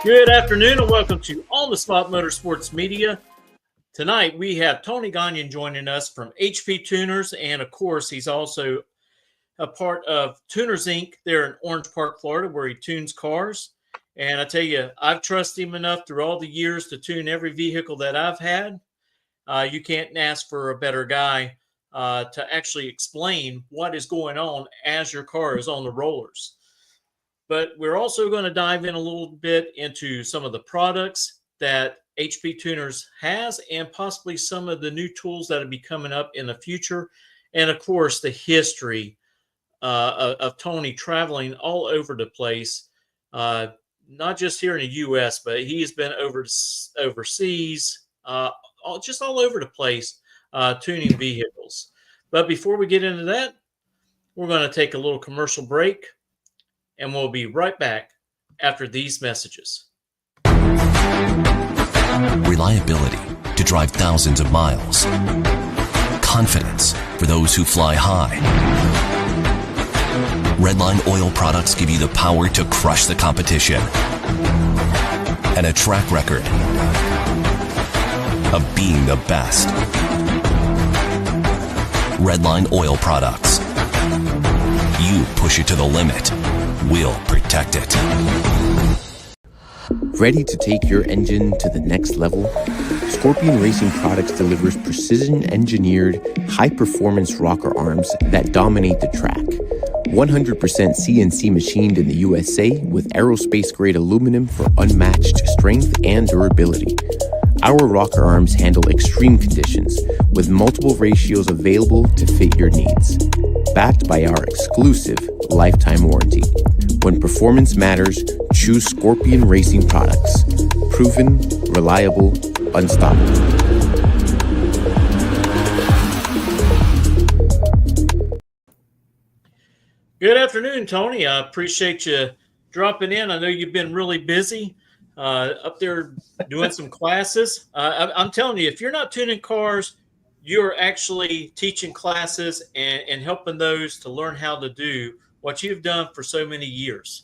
Good afternoon and welcome to On the Spot Motorsports Media. Tonight we have Tony Gonyon joining us from HP Tuners, and of course he's also a part of Tuners Inc. there in Orange Park, Florida, where he tunes cars. And I tell you, I've trusted him enough through all the years to tune every vehicle that I've had. You can't ask for a better guy to actually explain what is going on as your car is on the rollers. But we're also going to dive in a little bit into some of the products that HP Tuners has and possibly some of the new tools that will be coming up in the future. And of course, the history of Tony traveling all over the place, not just here in the U.S., but he's been overseas, just all over the place, tuning vehicles. But before we get into that, we're going to take a little commercial break. And we'll be right back after these messages. Reliability to drive thousands of miles. Confidence for those who fly high. Redline oil products give you the power to crush the competition. And a track record of being the best. Redline oil products. You push it to the limit. We'll protect it. Ready to take your engine to the next level? Scorpion Racing Products delivers precision-engineered, high-performance rocker arms that dominate the track. 100% CNC machined in the USA with aerospace-grade aluminum for unmatched strength and durability. Our rocker arms handle extreme conditions with multiple ratios available to fit your needs. Backed by our exclusive lifetime warranty. When performance matters, choose Scorpion Racing Products. Proven, reliable, unstoppable. Good afternoon, Tony. I appreciate you dropping in. I know you've been really busy up there doing some classes. I'm telling you, if you're not tuning cars, you're actually teaching classes and helping those to learn how to do what you've done for so many years.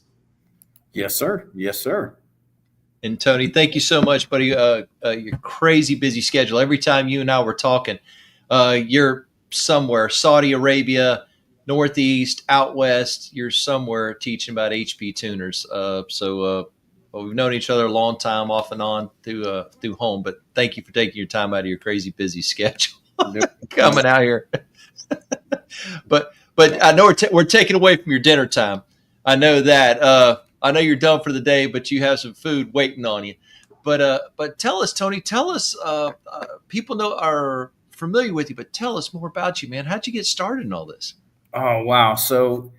Yes, sir. Yes, sir. And Tony, thank you so much, buddy. Your crazy busy schedule. Every time you and I were talking, you're somewhere, Saudi Arabia, Northeast, out West. You're somewhere teaching about HP tuners. So we've known each other a long time, off and on through home. But thank you for taking your time out of your crazy busy schedule coming out here. But I know we're taking away from your dinner time. I know that. I know you're done for the day, but you have some food waiting on you. But tell us, Tony. Tell us. People are familiar with you, but tell us more about you, man. How'd you get started in all this? Oh, wow. So,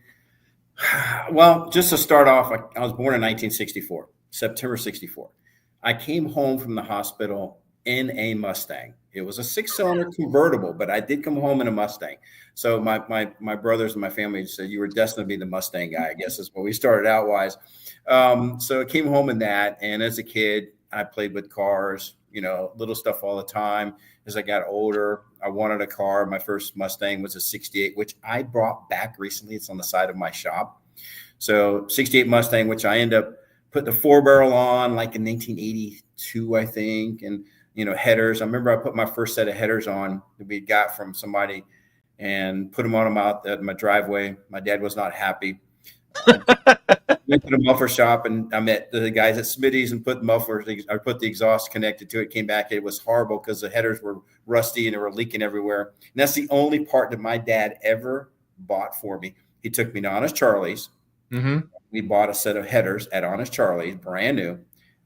well, just to start off, I was born in 1964, September 64. I came home from the hospital in a Mustang. It was a 6-cylinder convertible, but I did come home in a Mustang. So my brothers and my family said, you were destined to be the Mustang guy, I guess is what we started out wise. So I came home in that. And as a kid, I played with cars, little stuff all the time. As I got older, I wanted a car. My first Mustang was a 68, which I brought back recently. It's on the side of my shop. So 68 Mustang, which I ended up putting the 4-barrel on like in 1982, I think. And headers. I remember I put my first set of headers on that we got from somebody and put them on out at my driveway. My dad was not happy. Went to the muffler shop and I met the guys at Smitty's and put mufflers. I put the exhaust connected to it. Came back. It was horrible because the headers were rusty and they were leaking everywhere. And that's the only part that my dad ever bought for me. He took me to Honest Charlie's. Mm-hmm. We bought a set of headers at Honest Charlie's, brand new.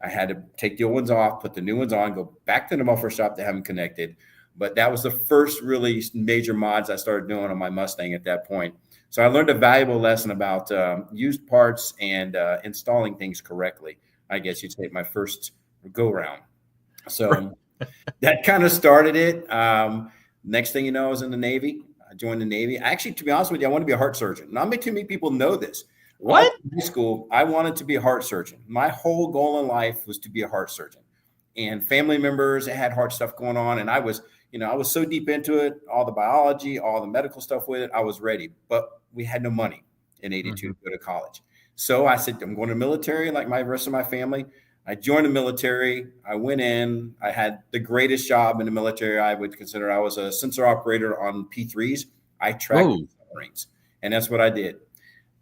I had to take the old ones off, put the new ones on, go back to the muffler shop to have them connected. But that was the first really major mods I started doing on my Mustang at that point. So I learned a valuable lesson about used parts and installing things correctly. I guess you'd say my first go round. So that kind of started it. Next thing you know, I was in the Navy. I joined the Navy. Actually, to be honest with you, I want to be a heart surgeon. Not too many people know this. What? In high school, I wanted to be a heart surgeon. My whole goal in life was to be a heart surgeon. And family members had heart stuff going on. And I was so deep into it, all the biology, all the medical stuff with it, I was ready. But we had no money in 82 to go to college. So I said, I'm going to the military like my rest of my family. I joined the military. I went in. I had the greatest job in the military. I would consider. I was a sensor operator on P3s. I tracked submarines, and that's what I did.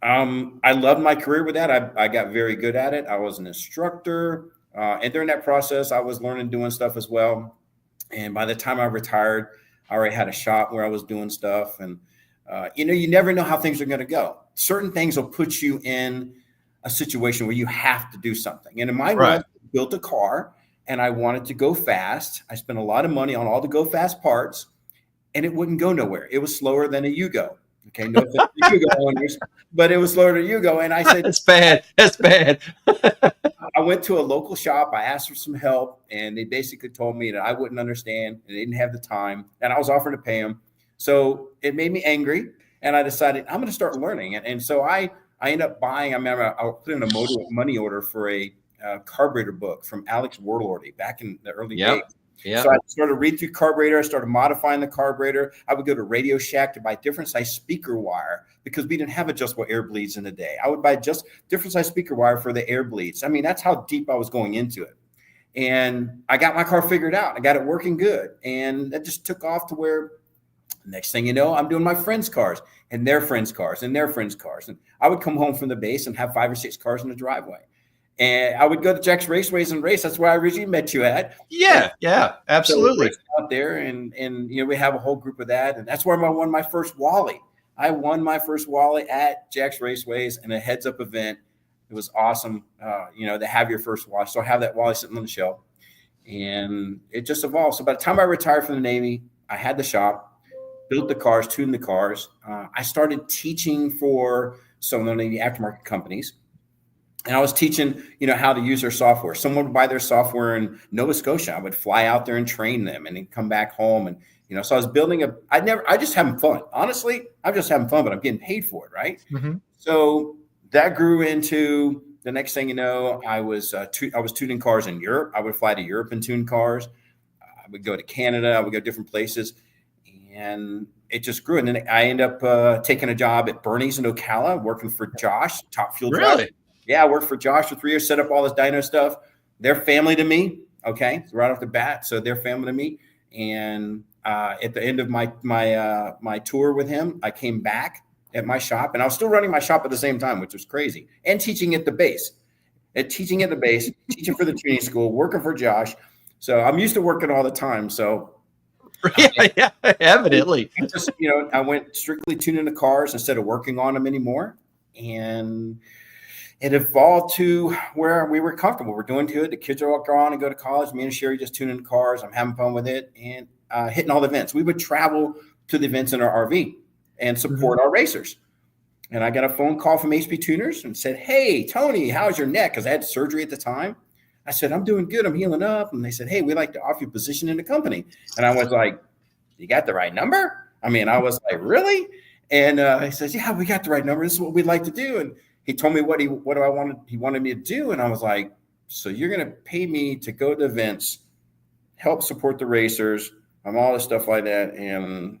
I loved my career with that. I got very good at it. I was an instructor, and during that process, I was learning, doing stuff as well. And by the time I retired, I already had a shop where I was doing stuff. And you never know how things are going to go. Certain things will put you in a situation where you have to do something. And in my life, I built a car and I wanted to go fast. I spent a lot of money on all the go fast parts and it wouldn't go nowhere. It was slower than a Yugo. Okay, no offense to Yugo owners, but it was slower than Yugo. And I said, that's bad. That's bad. I went to a local shop. I asked for some help and they basically told me that I wouldn't understand and they didn't have the time and I was offering to pay them. So it made me angry and I decided I'm going to start learning. And so I ended up buying, I remember I put in a money order for a carburetor book from Alex Warlordy back in the early days. So I started reading through carburetor. I started modifying the carburetor. I would go to Radio Shack to buy different size speaker wire because we didn't have adjustable air bleeds in the day. I would buy just different size speaker wire for the air bleeds. I mean, that's how deep I was going into it. And I got my car figured out. I got it working good. And that just took off to where next thing you know, I'm doing my friends' cars and their friends' cars and their friends' cars. And I would come home from the base and have 5 or 6 cars in the driveway. And I would go to Jack's Raceways and race. That's where I originally met you at. Yeah, absolutely. So out there, and we have a whole group of that, and that's where I won my first Wally. I won my first Wally at Jack's Raceways in a heads-up event. It was awesome, to have your first Wally. So I have that Wally sitting on the shelf, and it just evolved. So by the time I retired from the Navy, I had the shop, built the cars, tuned the cars. I started teaching for some of the aftermarket companies. And I was teaching, how to use their software. Someone would buy their software in Nova Scotia. I would fly out there and train them and then come back home. And, so I was building I just having fun. Honestly, I'm just having fun, but I'm getting paid for it. Right. Mm-hmm. So that grew into the next thing, I was tuning cars in Europe. I would fly to Europe and tune cars. I would go to Canada. I would go different places. And it just grew. And then I ended up taking a job at Bernie's in Ocala, working for Josh, top fuel driver. Really? Yeah, I worked for Josh for 3 years, set up all this dyno stuff. They're family to me, okay, right off the bat. So they're family to me. And at the end of my tour with him, I came back at my shop, and I was still running my shop at the same time, which was crazy, and teaching at the base, teaching for the tuning school, working for Josh. So I'm used to working all the time. So yeah, evidently. I went strictly tuning the cars instead of working on them anymore, and it evolved to where we were comfortable. We're doing good. The kids are all gone and go to college. Me and Sherry just tuning the cars. I'm having fun with it and hitting all the events. We would travel to the events in our RV and support our racers. And I got a phone call from HP Tuners and said, "Hey, Tony, how's your neck?" Because I had surgery at the time. I said, "I'm doing good. I'm healing up." And they said, "Hey, we'd like to offer you a position in the company." And I was like, "You got the right number?" I mean, I was like, "Really?" And he says, "Yeah, we got the right number. This is what we'd like to do." And he told me what he wanted me to do. And I was like, "So you're going to pay me to go to events, help support the racers, and all this stuff like that. And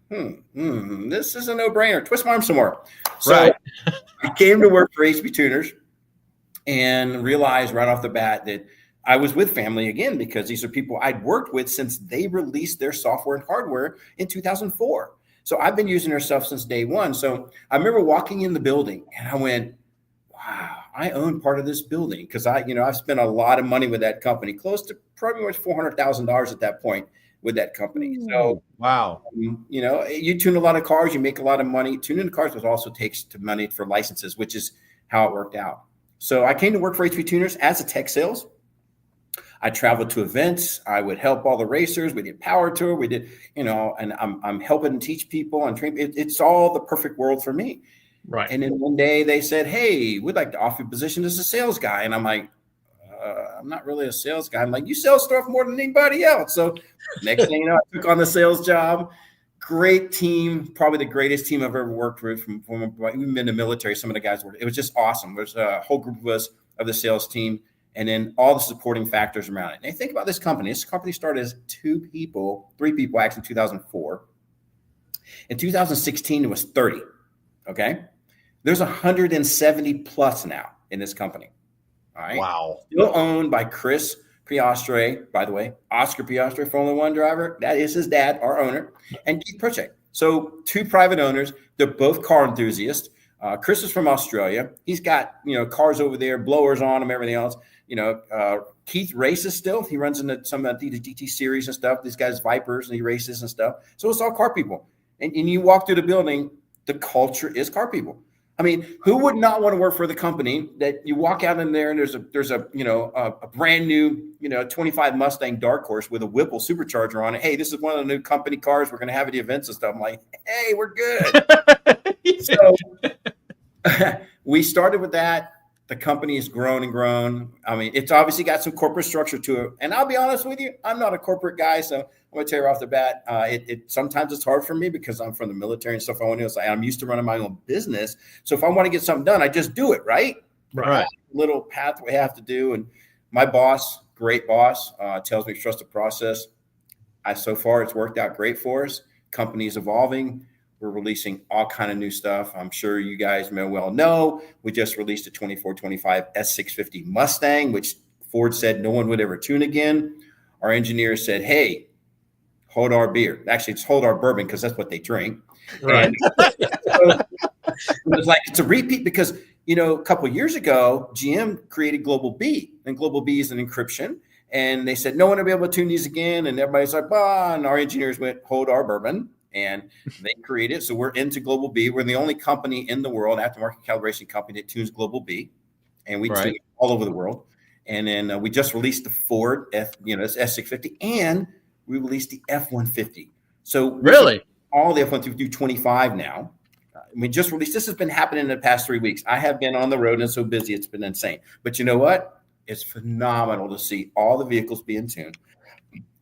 this is a no-brainer. Twist my arm some more." So I came to work for HP Tuners and realized right off the bat that I was with family again, because these are people I'd worked with since they released their software and hardware in 2004. So I've been using their stuff since day one. So I remember walking in the building and I went, wow, I own part of this building, because I've spent a lot of money with that company, close to probably $400,000 at that point with that company. So wow, you tune a lot of cars, you make a lot of money. Tuning the cars also takes money for licenses, which is how it worked out. So I came to work for HP Tuners as a tech sales. I traveled to events. I would help all the racers. We did power tour. We did, and I'm helping teach people and train. It's all the perfect world for me. Right. And then one day they said, "Hey, we'd like to offer you a position as a sales guy." And I'm like, I'm not really a sales guy. I'm like, "You sell stuff more than anybody else." So next thing you know, I took on the sales job. Great team, probably the greatest team I've ever worked with from even in the military. Some of the guys were, it was just awesome. There's a whole group of us of the sales team, and then all the supporting factors around it. And think about this company. This company started as 3 people actually in 2004. In 2016, it was 30. Okay. There's 170 plus now in this company. All right. Wow. Still owned by Chris Piastre, by the way, Oscar Piastre, Formula One driver. That is his dad, our owner, and Keith Pritchett. So 2 private owners. They're both car enthusiasts. Chris is from Australia. He's got, cars over there, blowers on them, everything else. Keith races still. He runs into some of the GT series and stuff. These guys Vipers, and he races and stuff. So it's all car people. And you walk through the building, the culture is car people. I mean, who would not want to work for the company that you walk out in there and there's a brand new 25 Mustang Dark Horse with a Whipple supercharger on it. Hey, this is one of the new company cars we're going to have at the events and stuff. I'm like, hey, we're good. So we started with that. The company has grown and grown. I mean, it's obviously got some corporate structure to it. And I'll be honest with you, I'm not a corporate guy, so I'm going to tell you off the bat. Sometimes it's hard for me because I'm from the military and stuff. I'm used to running my own business. So if I want to get something done, I just do it, right? Right. Little path we have to do. And my boss, great boss, tells me trust the process. So far, it's worked out great for us. Company's evolving. We're releasing all kind of new stuff. I'm sure you guys may well know. We just released a 2425 S650 Mustang, which Ford said no one would ever tune again. Our engineers said, hey, hold our beer. Actually, it's hold our bourbon because that's what they drink. Right. So it was it's a repeat because, a couple of years ago, GM created Global B, and Global B is an encryption. And they said, no one will be able to tune these again. And everybody's like, bah. And our engineers went, hold our bourbon. And they created it. So we're into Global B. We're the only company in the world, aftermarket calibration company, that tunes Global B. And we tune it all over the world. And then we just released the Ford S650, and we released the F-150. So really, all the F-150 do 25 now. We just released. This has been happening in the past 3 weeks. I have been on the road and it's so busy, it's been insane. But you know what? It's phenomenal to see all the vehicles being tuned.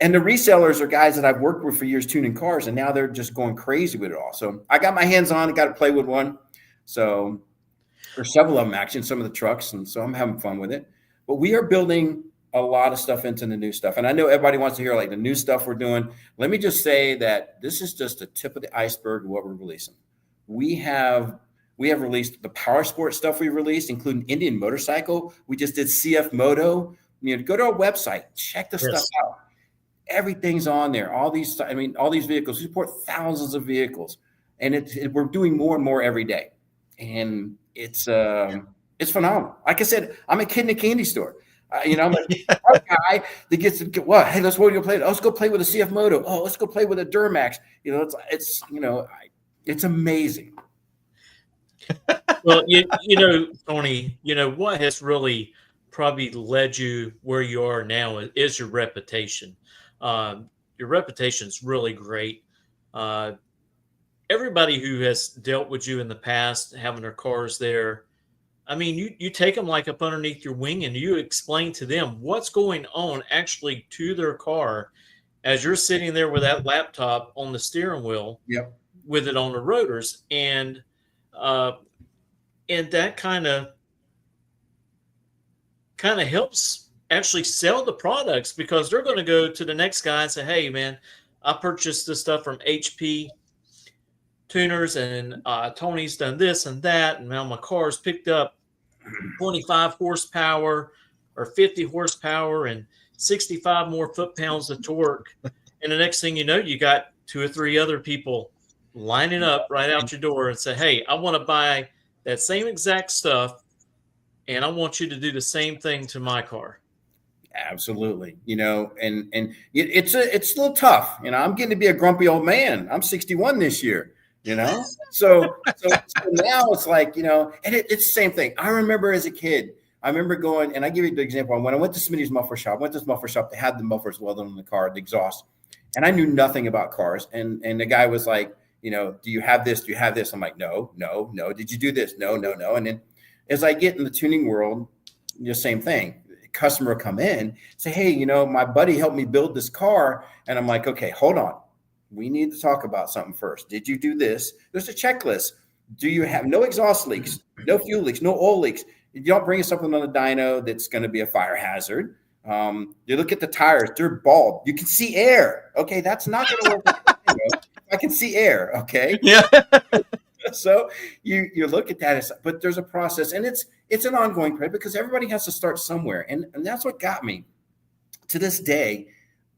And the resellers are guys that I've worked with for years tuning cars, and now they're just going crazy with it all. So I got my hands on it, got to play with one. So there's several of them actually, some of the trucks, and so I'm having fun with it. But we are building a lot of stuff into the new stuff. And I know everybody wants to hear the new stuff we're doing. Let me just say that this is just the tip of the iceberg of what we're releasing. We have released the power sport stuff we released, including Indian Motorcycle. We just did CF Moto. Go to our website, check the stuff out. Everything's on there. All these vehicles. We support thousands of vehicles, and we're doing more and more every day, and it's phenomenal. Like I said, I'm a kid in a candy store. I'm a guy that gets to get what? Hey, let's go play. Let's go play with a CF Moto. Oh, let's go play with a Duramax. It's amazing. Well, Tony, what has really probably led you where you are now is your reputation. Your reputation is really great. Everybody who has dealt with you in the past, having their cars there, I mean, you take them up underneath your wing and you explain to them what's going on actually to their car as you're sitting there with that laptop on the steering wheel, with it on the rotors, and that kind of helps actually sell the products, because they're going to go to the next guy and say, hey man, I purchased this stuff from HP tuners, and Tony's done this and that, and now my car's picked up 25 horsepower or 50 horsepower and 65 more foot-pounds of torque. And the next thing you know, you got 2 or 3 other people lining up right out your door and say, hey, I want to buy that same exact stuff, and I want you to do the same thing to my car. Absolutely. And it's a little tough. I'm getting to be a grumpy old man. I'm 61 this year, so now it's and it's the same thing. I remember as a kid, going, and I give you the example. When I went to Smitty's muffler shop, they had the mufflers welded on the car, the exhaust, and I knew nothing about cars. And the guy was like, do you have this? Do you have this? I'm like, no. Did you do this? No. And then as I get in the tuning world, the same thing. Customer come in, say, hey, my buddy helped me build this car. And I'm like, okay, hold on. We need to talk about something first. Did you do this? There's a checklist. Do you have no exhaust leaks, no fuel leaks, no oil leaks? You don't bring something on a dyno that's going to be a fire hazard. You look at the tires, they're bald. You can see air. Okay, that's not going to work. I can see air. Okay. Yeah. So you look at that, but there's a process, and it's an ongoing process because everybody has to start somewhere. And that's what got me to this day.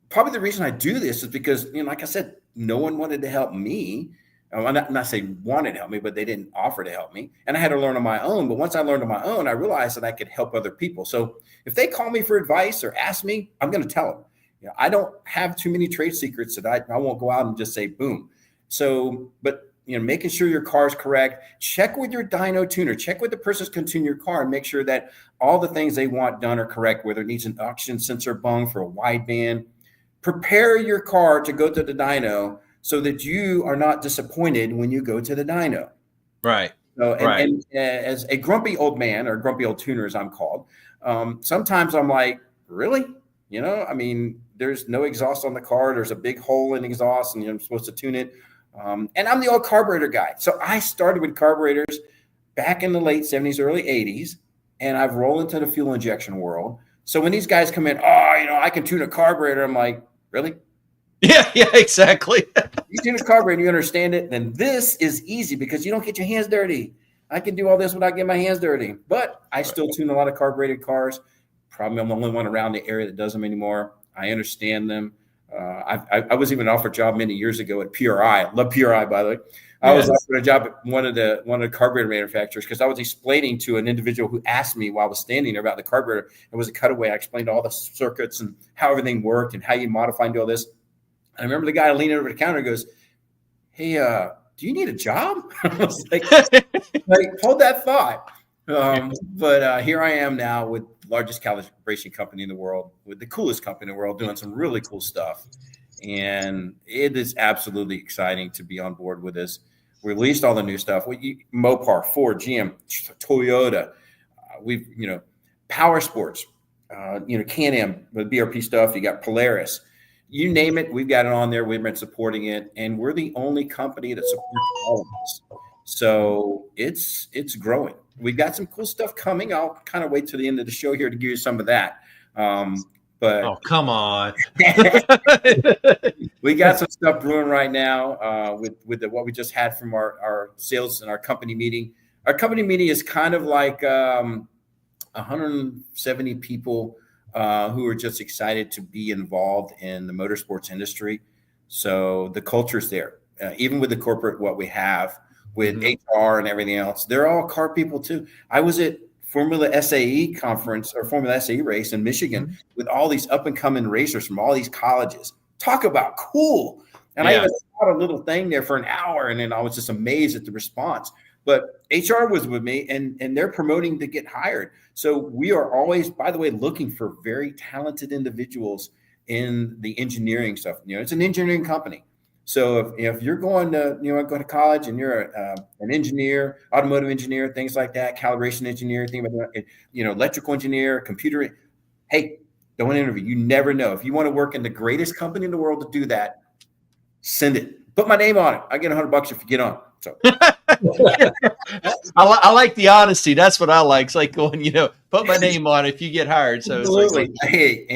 Probably the reason I do this is because, like I said, no one wanted to help me. I'm not saying wanted to help me, but they didn't offer to help me. And I had to learn on my own. But once I learned on my own, I realized that I could help other people. So if they call me for advice or ask me, I'm going to tell them. I don't have too many trade secrets that I won't go out and just say, boom. So, but making sure your car is correct, check with your dyno tuner, check with the person who's tuning your car and make sure that all the things they want done are correct, whether it needs an oxygen sensor bung for a wideband. Prepare your car to go to the dyno so that you are not disappointed when you go to the dyno. Right. So, and as a grumpy old man, or grumpy old tuner as I'm called, sometimes I'm like, really? There's no exhaust on the car. There's a big hole in the exhaust and I'm supposed to tune it. And I'm the old carburetor guy. So I started with carburetors back in the late 70s, early 80s, and I've rolled into the fuel injection world. So when these guys come in, I can tune a carburetor. I'm like, really? Yeah, exactly. You tune a carburetor, you understand it, then this is easy because you don't get your hands dirty. I can do all this without getting my hands dirty. But I still tune a lot of carbureted cars. Probably I'm the only one around the area that does them anymore. I understand them. I was even offered a job many years ago at PRI. Love PRI, by the way. I was offered a job at one of the carburetor manufacturers because I was explaining to an individual who asked me while I was standing there about the carburetor. It was a cutaway. I explained all the circuits and how everything worked and how you modify and do all this. I remember the guy leaning over the counter and goes, "Hey, do you need a job?" I was like hold that thought. But here I am now with the largest calibration company in the world, with the coolest company in the world, doing some really cool stuff. And it is absolutely exciting to be on board with this. We released all the new stuff. Mopar, Ford, GM, Toyota. We've, Power Sports, Can-Am with BRP stuff. You got Polaris. You name it, we've got it on there. We've been supporting it. And we're the only company that supports all of this. So it's growing. We've got some cool stuff coming. I'll kind of wait till the end of the show here to give you some of that. But come on. We got some stuff brewing right now with what we just had from our sales and our company meeting. Our company meeting is kind of like 170 people who are just excited to be involved in the motorsports industry. So the culture's there, even with the corporate, what we have with HR and everything else. They're all car people too. I was at Formula SAE conference or Formula SAE race in Michigan with all these up and coming racers from all these colleges. Talk about cool. And I even taught a little thing there for an hour. And then I was just amazed at the response. But HR was with me and they're promoting to get hired. So we are always, by the way, looking for very talented individuals in the engineering stuff. It's an engineering company. So if you're going to, go to college and you're an engineer, automotive engineer, things like that, calibration engineer, think about that, electrical engineer, computer, hey, don't interview. You never know. If you want to work in the greatest company in the world to do that, send it. Put my name on it. I get $100 if you get on. So I like the honesty. That's what I like. It's like going, put my name on it if you get hired. So absolutely. Hey,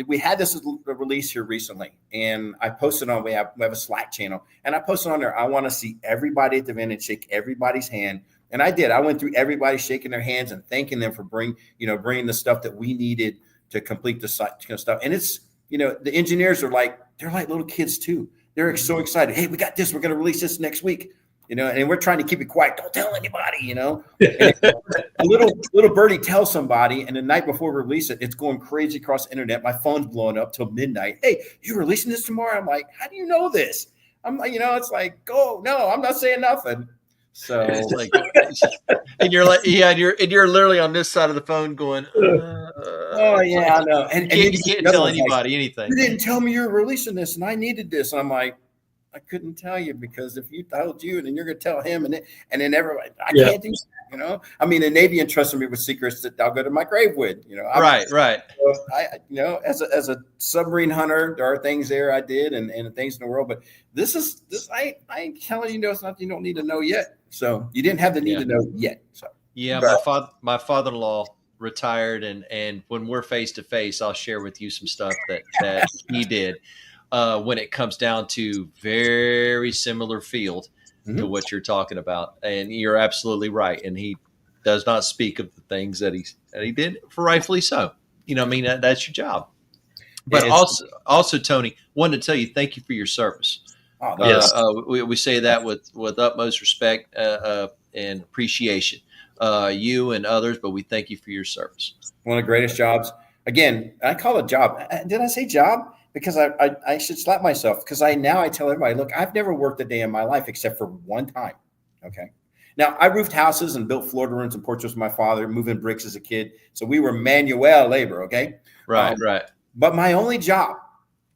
we had this release here recently, and I posted on. We have a Slack channel, and I posted on there. I want to see everybody at the event and shake everybody's hand, and I did. I went through everybody shaking their hands and thanking them for bringing the stuff that we needed to complete the site stuff. And it's the engineers are they're like little kids too. They're so excited. Hey, we got this. We're going to release this next week. And we're trying to keep it quiet. Don't tell anybody, And a little birdie tells somebody, and the night before we release it, it's going crazy across the internet. My phone's blowing up till midnight. Hey, you releasing this tomorrow? I'm like, how do you know this? I'm like, it's like, go. No, I'm not saying nothing. So and you're like, and you're literally on this side of the phone going, oh yeah, I know. And you can't tell anybody anything. You didn't tell me you were releasing this, and I needed this. And I'm like, I couldn't tell you because if you told you, then you're going to tell him, and then everybody. I can't do that, I mean, the Navy entrusted me with secrets that I'll go to my grave with. Right. So as a submarine hunter, there are things there I did, and things in the world. But this. I ain't telling you, it's nothing you don't need to know yet. So you didn't have the need to know yet. So my father-in-law retired, and when we're face to face, I'll share with you some stuff that he did. When it comes down to very similar field, to what you're talking about. And you're absolutely right. And he does not speak of the things that he did, for rightfully so. You know, I mean, that's your job. But also, Tony, wanted to tell you, thank you for your service. Oh, Yes. We say that with utmost respect and appreciation, you and others, but we thank you for your service. One of the greatest jobs. Again, I call it job. Did I say job? Because I should slap myself, because I tell everybody, look, I've never worked a day in my life except for one time. Okay. Now, I roofed houses and built Florida rooms and porches with my father, moving bricks as a kid. So we were manual labor. Okay. Right. But my only job,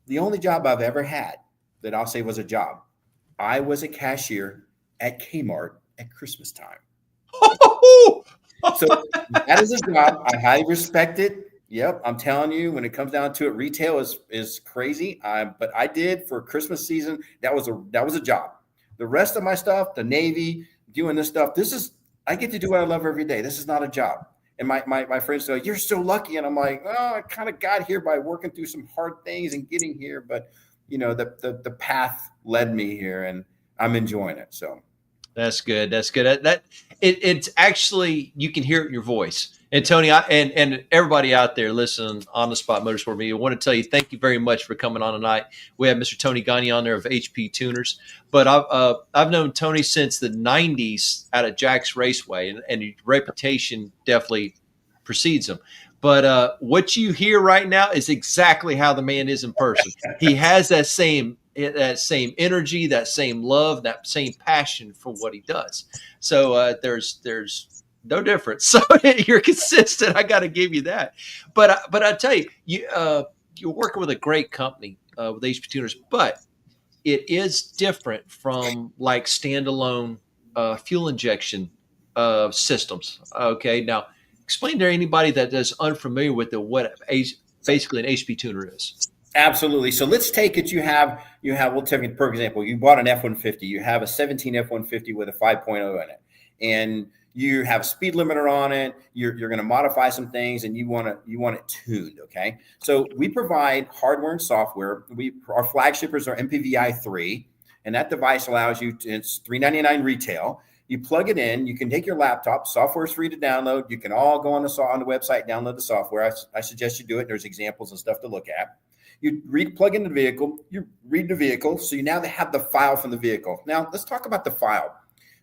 the only job I've ever had that I'll say was a job, I was a cashier at Kmart at Christmas time. So that is a job. I highly respect it. Yep, I'm telling you, when it comes down to it, retail is crazy. But I did for Christmas season. That was a job. The rest of my stuff, the Navy, doing this stuff, I get to do what I love every day. This is not a job. And my friends say, you're so lucky. And I'm like, oh, I kind of got here by working through some hard things and getting here. But, you know, the path led me here, and I'm enjoying it. So that's good. That's good. It's actually, you can hear it in your voice. And Tony, and everybody out there listening on the Spot Motorsport Media, I want to tell you, thank you very much for coming on tonight. We have Mr. Tony Gonyon on there of HP Tuners, but I've known Tony since the 90s out of Jack's Raceway, and his reputation definitely precedes him. But what you hear right now is exactly how the man is in person. He has that same energy, that same love, that same passion for what he does. So there's no difference. So you're consistent. I got to give you that. But I tell you, you're working with a great company with HP Tuners, but it is different from like standalone fuel injection systems. Okay, now explain to anybody that is unfamiliar with what basically an HP tuner is. Absolutely. So let's take it. We'll take it, for example, you bought an F-150. You have a 17 F-150 with a 5.0 in it, and you have a speed limiter on it. You're going to modify some things, and you want it tuned. Okay. So we provide hardware and software. Our flagship is our MPVI 3, and that device allows you to, it's $399 retail. You plug it in. You can take your laptop. Software is free to download. You can all go on the website, download the software. I suggest you do it. There's examples and stuff to look at. You plug in the vehicle. You read the vehicle. So you now have the file from the vehicle. Now let's talk about the file.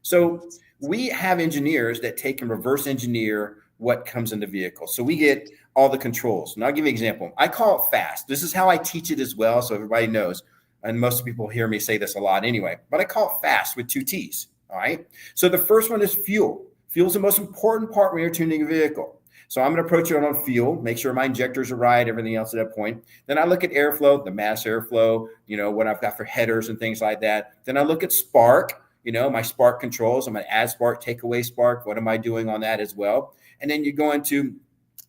So we have engineers that take and reverse engineer what comes in the vehicle. So we get all the controls. And I'll give you an example. I call it fast. This is how I teach it as well, so everybody knows. And most people hear me say this a lot anyway. But I call it fast with 2 T's. All right. So the first one is fuel. Fuel is the most important part when you're tuning a vehicle. So I'm going to approach it on fuel, make sure my injectors are right, everything else at that point. Then I look at airflow, the mass airflow, what I've got for headers and things like that. Then I look at spark, my spark controls. I'm going to add spark, take away spark. What am I doing on that as well? And then you go into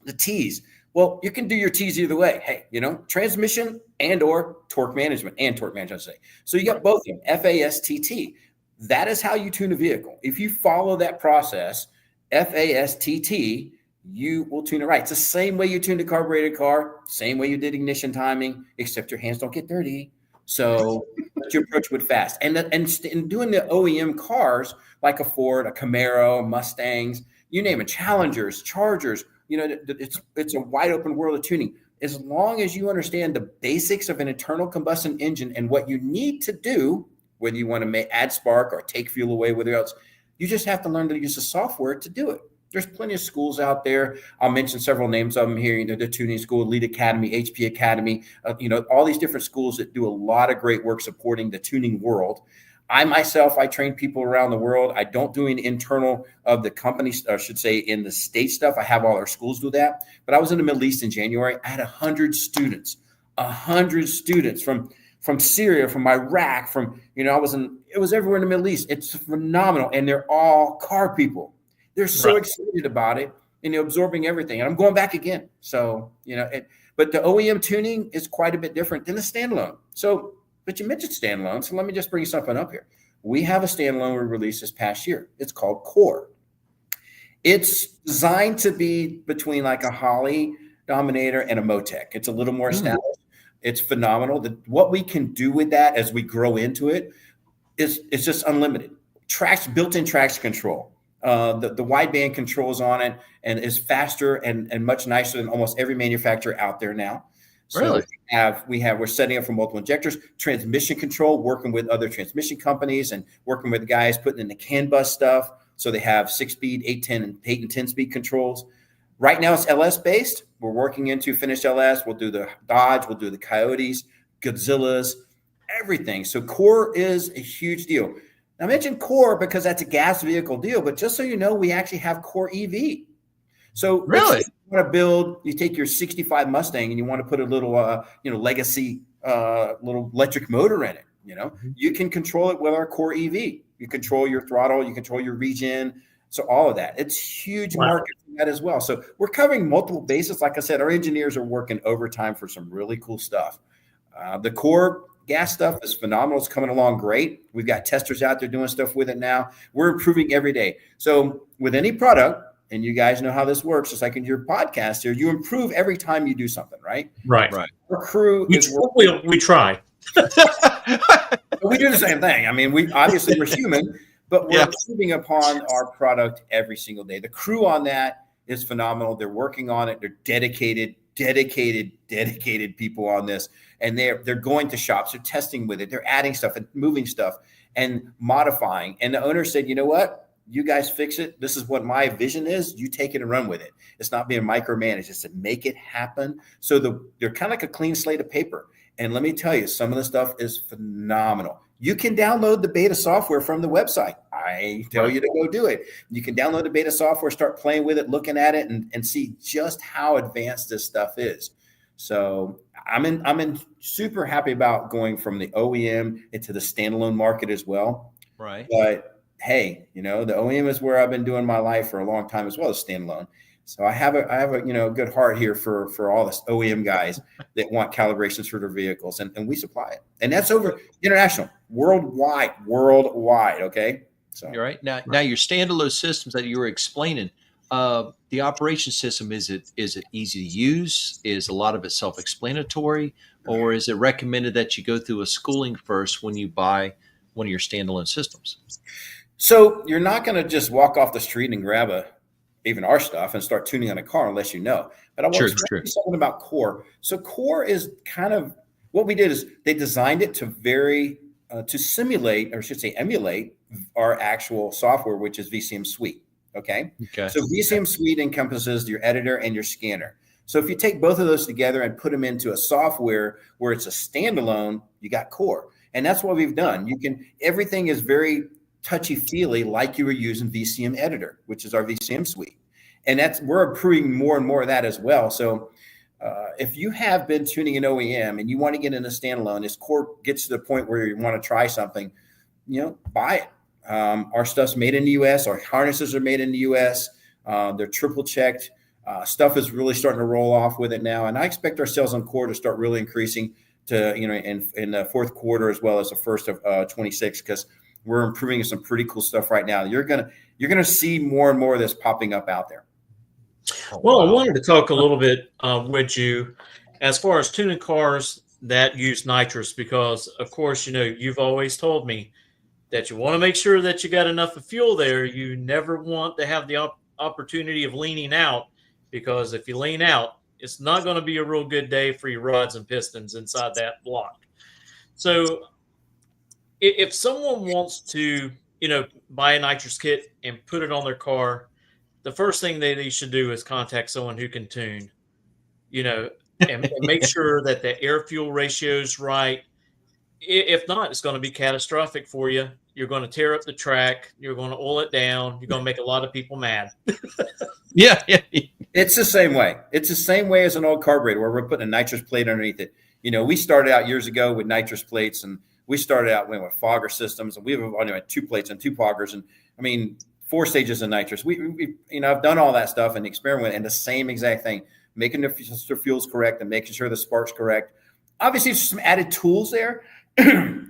the T's. Well, you can do your T's either way. Hey, transmission and or torque management, I say. So you got both of them, FASTT. That is how you tune a vehicle. If you follow that process, FASTT, you will tune it right. It's the same way you tuned a carbureted car, same way you did ignition timing, except your hands don't get dirty. So you approach with fast. And doing the OEM cars like a Ford, a Camaro, Mustangs, you name it, Challengers, Chargers, it's a wide open world of tuning. As long as you understand the basics of an internal combustion engine and what you need to do, whether you want to add spark or take fuel away, whether else, you just have to learn to use the software to do it. There's plenty of schools out there. I'll mention several names of them here. The Tuning School, Elite Academy, HP Academy, all these different schools that do a lot of great work supporting the tuning world. I train people around the world. I don't do any internal of the company, I should say in the state stuff. I have all our schools do that. But I was in the Middle East in January. I had 100 students from Syria, from Iraq, it was everywhere in the Middle East. It's phenomenal. And they're all car people. They're so excited about it, and they're absorbing everything. And I'm going back again. So, but the OEM tuning is quite a bit different than the standalone. So, but you mentioned standalone. So let me just bring something up here. We have a standalone we released this past year. It's called Core. It's designed to be between like a Holley Dominator and a Motec. It's a little more established. It's phenomenal. What we can do with that as we grow into it is just unlimited. built-in traction control. The wideband controls on it and is faster and much nicer than almost every manufacturer out there now. So Really? we're setting up for multiple injectors, transmission control, working with other transmission companies and working with guys putting in the CAN bus stuff. So they have 6-speed, 8 and 10-speed controls. Right now it's LS based. We're working into finished LS. We'll do the Dodge, we'll do the Coyotes, Godzillas, everything. So core is a huge deal. I mentioned core because that's a gas vehicle deal, but just so you know, we actually have core EV. So really, you want to you take your 65 Mustang and you want to put a little, legacy, little electric motor in it. You can control it with our core EV. You control your throttle, you control your regen. So all of that, it's huge market for that as well. So we're covering multiple bases. Like I said, our engineers are working overtime for some really cool stuff. The core gas stuff is phenomenal. It's coming along great. We've got testers out there doing stuff with it now. We're improving every day. So with any product, and you guys know how this works, just like in your podcast here, you improve every time you do something, right? Right. Our crew we try. We do the same thing. I mean, we're human, but we're improving upon our product every single day. The crew on that is phenomenal. They're working on it. They're dedicated people on this. And they're going to shops, they're testing with it, they're adding stuff and moving stuff and modifying. And the owner said, you know what? You guys fix it. This is what my vision is. You take it and run with it. It's not being micromanaged. It's to make it happen. So they're kind of like a clean slate of paper. And let me tell you, some of the stuff is phenomenal. You can download the beta software from the website. I tell you to go do it. You can download the beta software, start playing with it, looking at it, and see just how advanced this stuff is. So I'm super happy about going from the OEM into the standalone market as well. Right. But hey, the OEM is where I've been doing my life for a long time as well as standalone. So I have a good heart here for all this OEM guys that want calibrations for their vehicles, and we supply it. And that's over international, worldwide. Okay. So you're right. Now your standalone systems that you were explaining, the operation system, is it easy to use? Is a lot of it self-explanatory, or is it recommended that you go through a schooling first when you buy one of your standalone systems? So you're not going to just walk off the street and grab even our stuff and start tuning on a car unless you know. But I want to tell you something about core. So core is kind of what we did is they designed it to simulate, or I should say emulate, our actual software, which is VCM Suite. Okay. So VCM Suite encompasses your editor and your scanner. So if you take both of those together and put them into a software where it's a standalone, you got core. And that's what we've done. Everything is very touchy-feely, like you were using VCM Editor, which is our VCM Suite. And we're improving more and more of that as well. So if you have been tuning an OEM and you want to get into standalone, this core gets to the point where you want to try something, buy it. Our stuff's made in the U.S. Our harnesses are made in the U.S. They're triple checked. Stuff is really starting to roll off with it now. And I expect our sales on core to start really increasing to, in the fourth quarter as well as the first of 26, because we're improving some pretty cool stuff right now. You're gonna see more and more of this popping up out there. Well, I wanted to talk a little bit with you as far as tuning cars that use nitrous, because of course, you've always told me that you want to make sure that you got enough of fuel there. You never want to have the opportunity of leaning out, because if you lean out, it's not going to be a real good day for your rods and pistons inside that block. So if someone wants to, buy a nitrous kit and put it on their car, the first thing they should do is contact someone who can tune, and make sure that the air fuel ratio is right. If not, it's going to be catastrophic for you. You're going to tear up the track. You're going to oil it down. You're going to make a lot of people mad. Yeah. It's the same way. It's the same way as an old carburetor where we're putting a nitrous plate underneath it. We started out years ago with nitrous plates, and we started out with fogger systems, and we have 2 plates and 2 foggers, and 4 stages of nitrous. We I've done all that stuff and experiment, and the same exact thing, making the fuels correct and making sure the spark's correct. Obviously, there's some added tools there,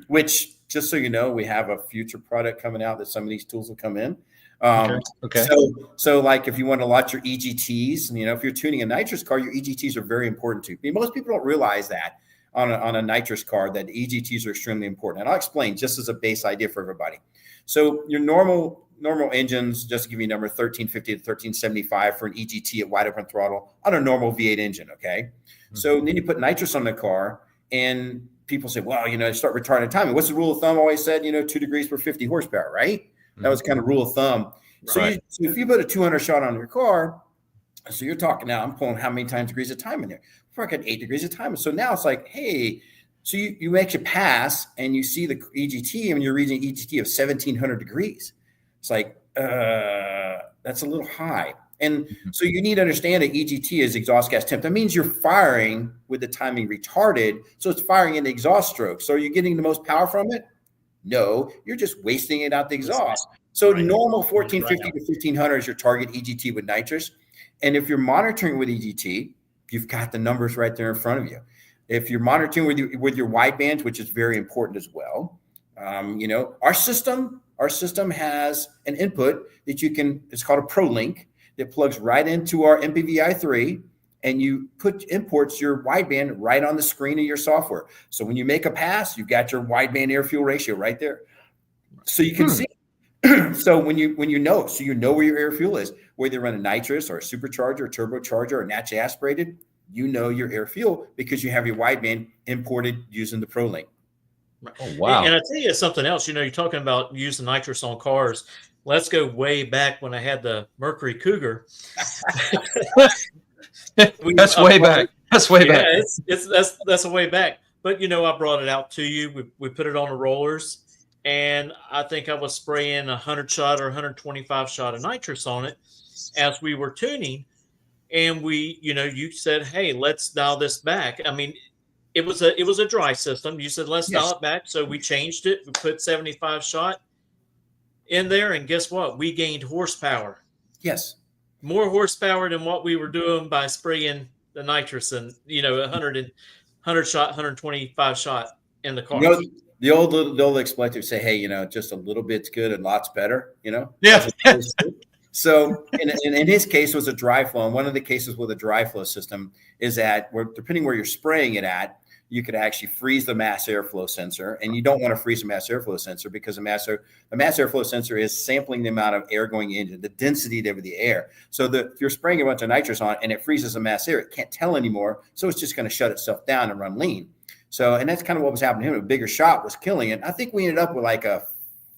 which, just so you know, we have a future product coming out that some of these tools will come in. Okay. So like if you want to watch your EGTs, if you're tuning a nitrous car, your EGTs are very important too. Most people don't realize that. on a nitrous car that EGTs are extremely important. And I'll explain just as a base idea for everybody. So your normal engines, just to give you a number, 1350 to 1375 for an EGT at wide open throttle on a normal V8 engine, okay? Mm-hmm. So then you put nitrous on the car, and people say, well, start retarding timing. What's the rule of thumb? Always said, 2 degrees per 50 horsepower, right? That was kind of rule of thumb. Right. So if you put a 200 shot on your car, so you're talking now, I'm pulling how many times degrees of time in there? Before I got 8 degrees of time. So now it's like, hey, so you actually pass and you see the EGT and you're reading EGT of 1700 degrees. It's like, that's a little high. And so you need to understand that EGT is exhaust gas temp. That means you're firing with the timing retarded. So it's firing in the exhaust stroke. So are you getting the most power from it? No, you're just wasting it out the exhaust. So normal 1450 to 1500 is your target EGT with nitrous. And if you're monitoring with EGT, you've got the numbers right there in front of you. If you're monitoring with your wideband, which is very important as well, our system has an input that it's called a ProLink that plugs right into our MPVI3, and you imports your wideband right on the screen of your software. So when you make a pass, you've got your wideband air fuel ratio right there. So you can see. So when you know where your air fuel is, whether you run a nitrous or a supercharger or turbocharger or naturally aspirated, you know your air fuel because you have your wideband imported using the ProLink. Oh, wow. And I tell you something else, you're talking about using nitrous on cars. Let's go way back when I had the Mercury Cougar. That's way back. That's way back. That's a way back. But I brought it out to you. We put it on the rollers, and I think I was spraying 100 shot or 125 shot of nitrous on it as we were tuning. And you said, hey, let's dial this back. I mean, it was a dry system. You said, let's dial it back. So we changed it. We put 75 shot in there. And guess what? We gained horsepower. Yes. More horsepower than what we were doing by spraying the nitrous and, 100 shot, 125 shot in the car. The old expletive say, hey, just a little bit's good and lots better, Yeah. So in his case, it was a dry flow. And one of the cases with a dry flow system is that depending where you're spraying it at, you could actually freeze the mass airflow sensor. And you don't want to freeze the mass airflow sensor because the mass airflow sensor is sampling the amount of air going into the density of the air. So if you're spraying a bunch of nitrous on and it freezes the mass air, it can't tell anymore. So it's just going to shut itself down and run lean. So, and that's kind of what was happening to him. A bigger shot was killing it. I think we ended up with like a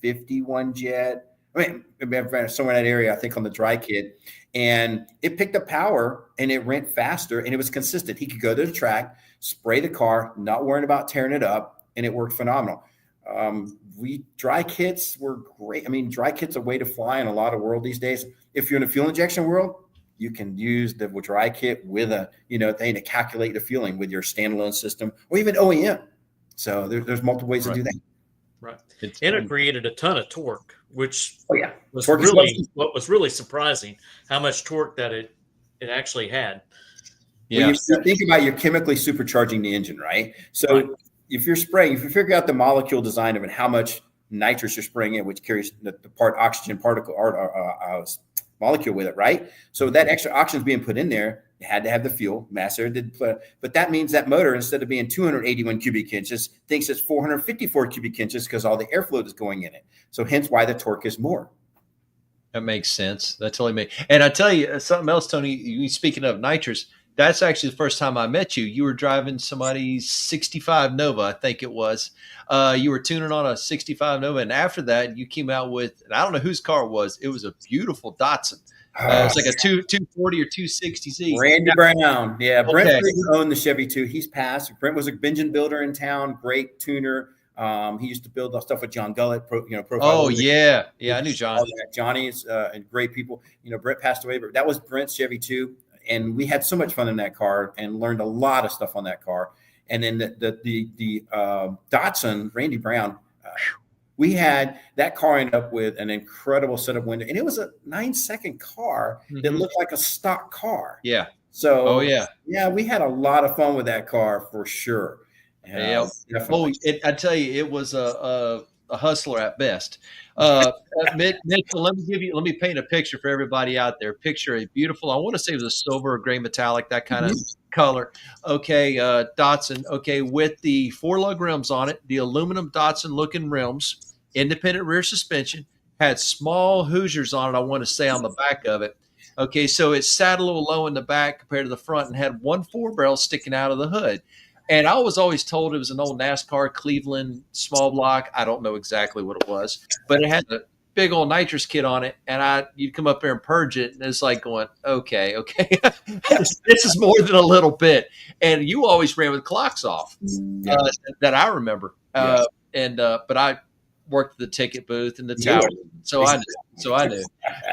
51 jet. Somewhere in that area, I think on the dry kit, and it picked up power and it went faster and it was consistent. He could go to the track, spray the car, not worrying about tearing it up, and it worked phenomenal. Dry kits were great. I mean, dry kit's a way to fly in a lot of world these days. If you're in a fuel injection world, you can use the dry kit with a thing to calculate the fueling with your standalone system or even OEM. So there's multiple ways to do that. Right. And it created a ton of torque, which was what was really surprising, how much torque that it actually had. Yeah. When you think about you're chemically supercharging the engine, right? So if you're spraying, if you figure out the molecule design of it, how much nitrous you're spraying in, which carries the oxygen particle molecule with it, right? So that extra oxygen is being put in there. You had to have the fuel, mass air did, but that means that motor, instead of being 281 cubic inches, thinks it's 454 cubic inches because all the airflow is going in it. So hence why the torque is more. That makes sense. That totally makes. And I tell you something else, Tony. Speaking of nitrous, that's actually the first time I met you. You were driving somebody's 65 Nova, I think it was. You were tuning on a 65 Nova, and after that, you came out with, and I don't know whose car it was. It was a beautiful Datsun. It's like a 240 or 260Z. Randy Brown. Yeah, Brent owned the Chevy too. He's passed. Brent was a engine builder in town, great tuner. He used to build stuff with John Gullett, Profile. Oh, yeah. Yeah, I knew John. Johnny is and great people. Brent passed away, but that was Brent's Chevy too. And we had so much fun in that car and learned a lot of stuff on that car. And then the Datsun, Randy Brown, we had that car ended up with an incredible setup window. And it was a 9-second car that looked like a stock car. Yeah. So, yeah, we had a lot of fun with that car for sure. Yeah. I tell you, it was a hustler at best. Mitchell, let me paint a picture for everybody out there. Picture a beautiful, I want to say it was a silver or gray metallic, that kind of color. Okay, Datsun. Okay, with the 4-lug rims on it, the aluminum Datsun looking rims, independent rear suspension, had small Hoosiers on it, I want to say, on the back of it. Okay, so it sat a little low in the back compared to the front and had one 4-barrel sticking out of the hood. And I was always told it was an old NASCAR Cleveland small block. I don't know exactly what it was, but it had a big old nitrous kit on it. And you'd come up there and purge it. And it's like going, okay. This is more than a little bit. And you always ran with clocks off that I remember. Yes. But I worked the ticket booth and the tower. So I knew.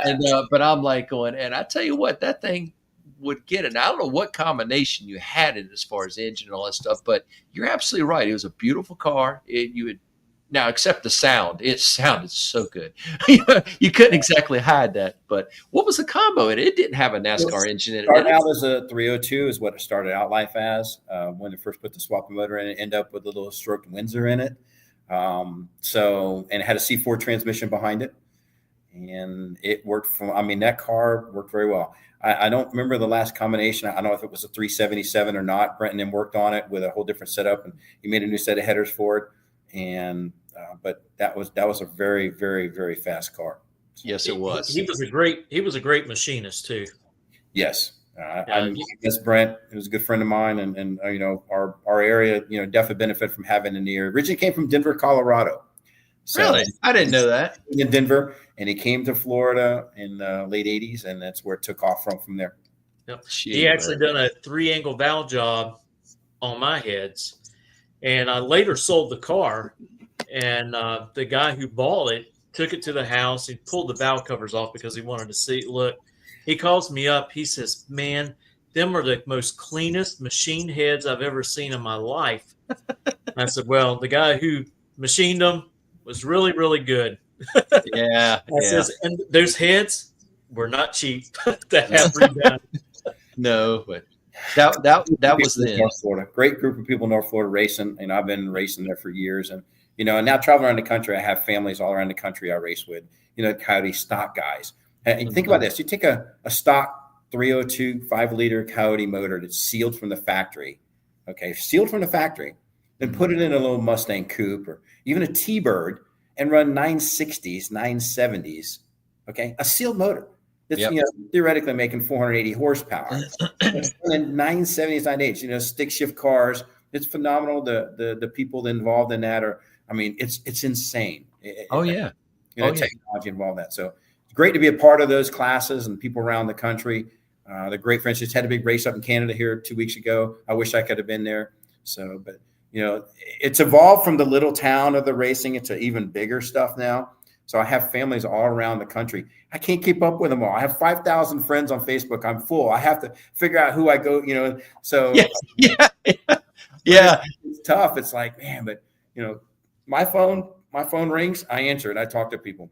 And, but I'm like going, and I tell you what, that thing would get it. Now, I don't know what combination you had in as far as engine and all that stuff, but you're absolutely right. It was a beautiful car. Now, except the sound, it sounded so good. You couldn't exactly hide that. But what was the combo? It didn't have a NASCAR engine in it. Started out as a 302 is what it started out life as. When they first put the swap motor in it, ended up with a little stroked Windsor in it. And it had a C4 transmission behind it. And it worked that car worked very well. I don't remember the last combination. I don't know if it was a 377 or not. Brent and them worked on it with a whole different setup, and he made a new set of headers for it. And but that was a very, very, very fast car. Yes, it was. He was a great machinist too. Yes, I miss Brent. He was a good friend of mine, and our area definitely benefit from having him near. Originally came from Denver, Colorado. So, really? I didn't know that. In Denver, and he came to Florida in the late 80s, and that's where it took off from there. Yep. He actually done a 3-angle valve job on my heads, and I later sold the car, and the guy who bought it took it to the house. He pulled the valve covers off because he wanted to see. Look, he calls me up. He says, "Man, them are the most cleanest machine heads I've ever seen in my life." I said, "Well, the guy who machined them was really, really good." Yeah. Says, and those heads were not cheap to have redone. No, but that was the North Florida. Great group of people in North Florida racing. I've been racing there for years, and now traveling around the country, I have families all around the country I race with. Coyote stock guys. And think about this: you take a stock 302 5-liter Coyote motor that's sealed from the factory, then put it in a little Mustang coupe or even a T-Bird and run 960s, 970s, a sealed motor that's theoretically making 480 horsepower. And 970s, 980s, stick shift cars. It's phenomenal. The people involved in that it's insane. Technology involved in that. So it's great to be a part of those classes and people around the country. They're great friends. Just had a big race up in Canada here 2 weeks ago. I wish I could have been there. So, but it's evolved from the little town of the racing into even bigger stuff now. So I have families all around the country. I can't keep up with them all. I have 5,000 friends on Facebook. I'm full. I have to figure out who I go, so it's tough. It's like, man, but my phone rings. I answer it. I talk to people.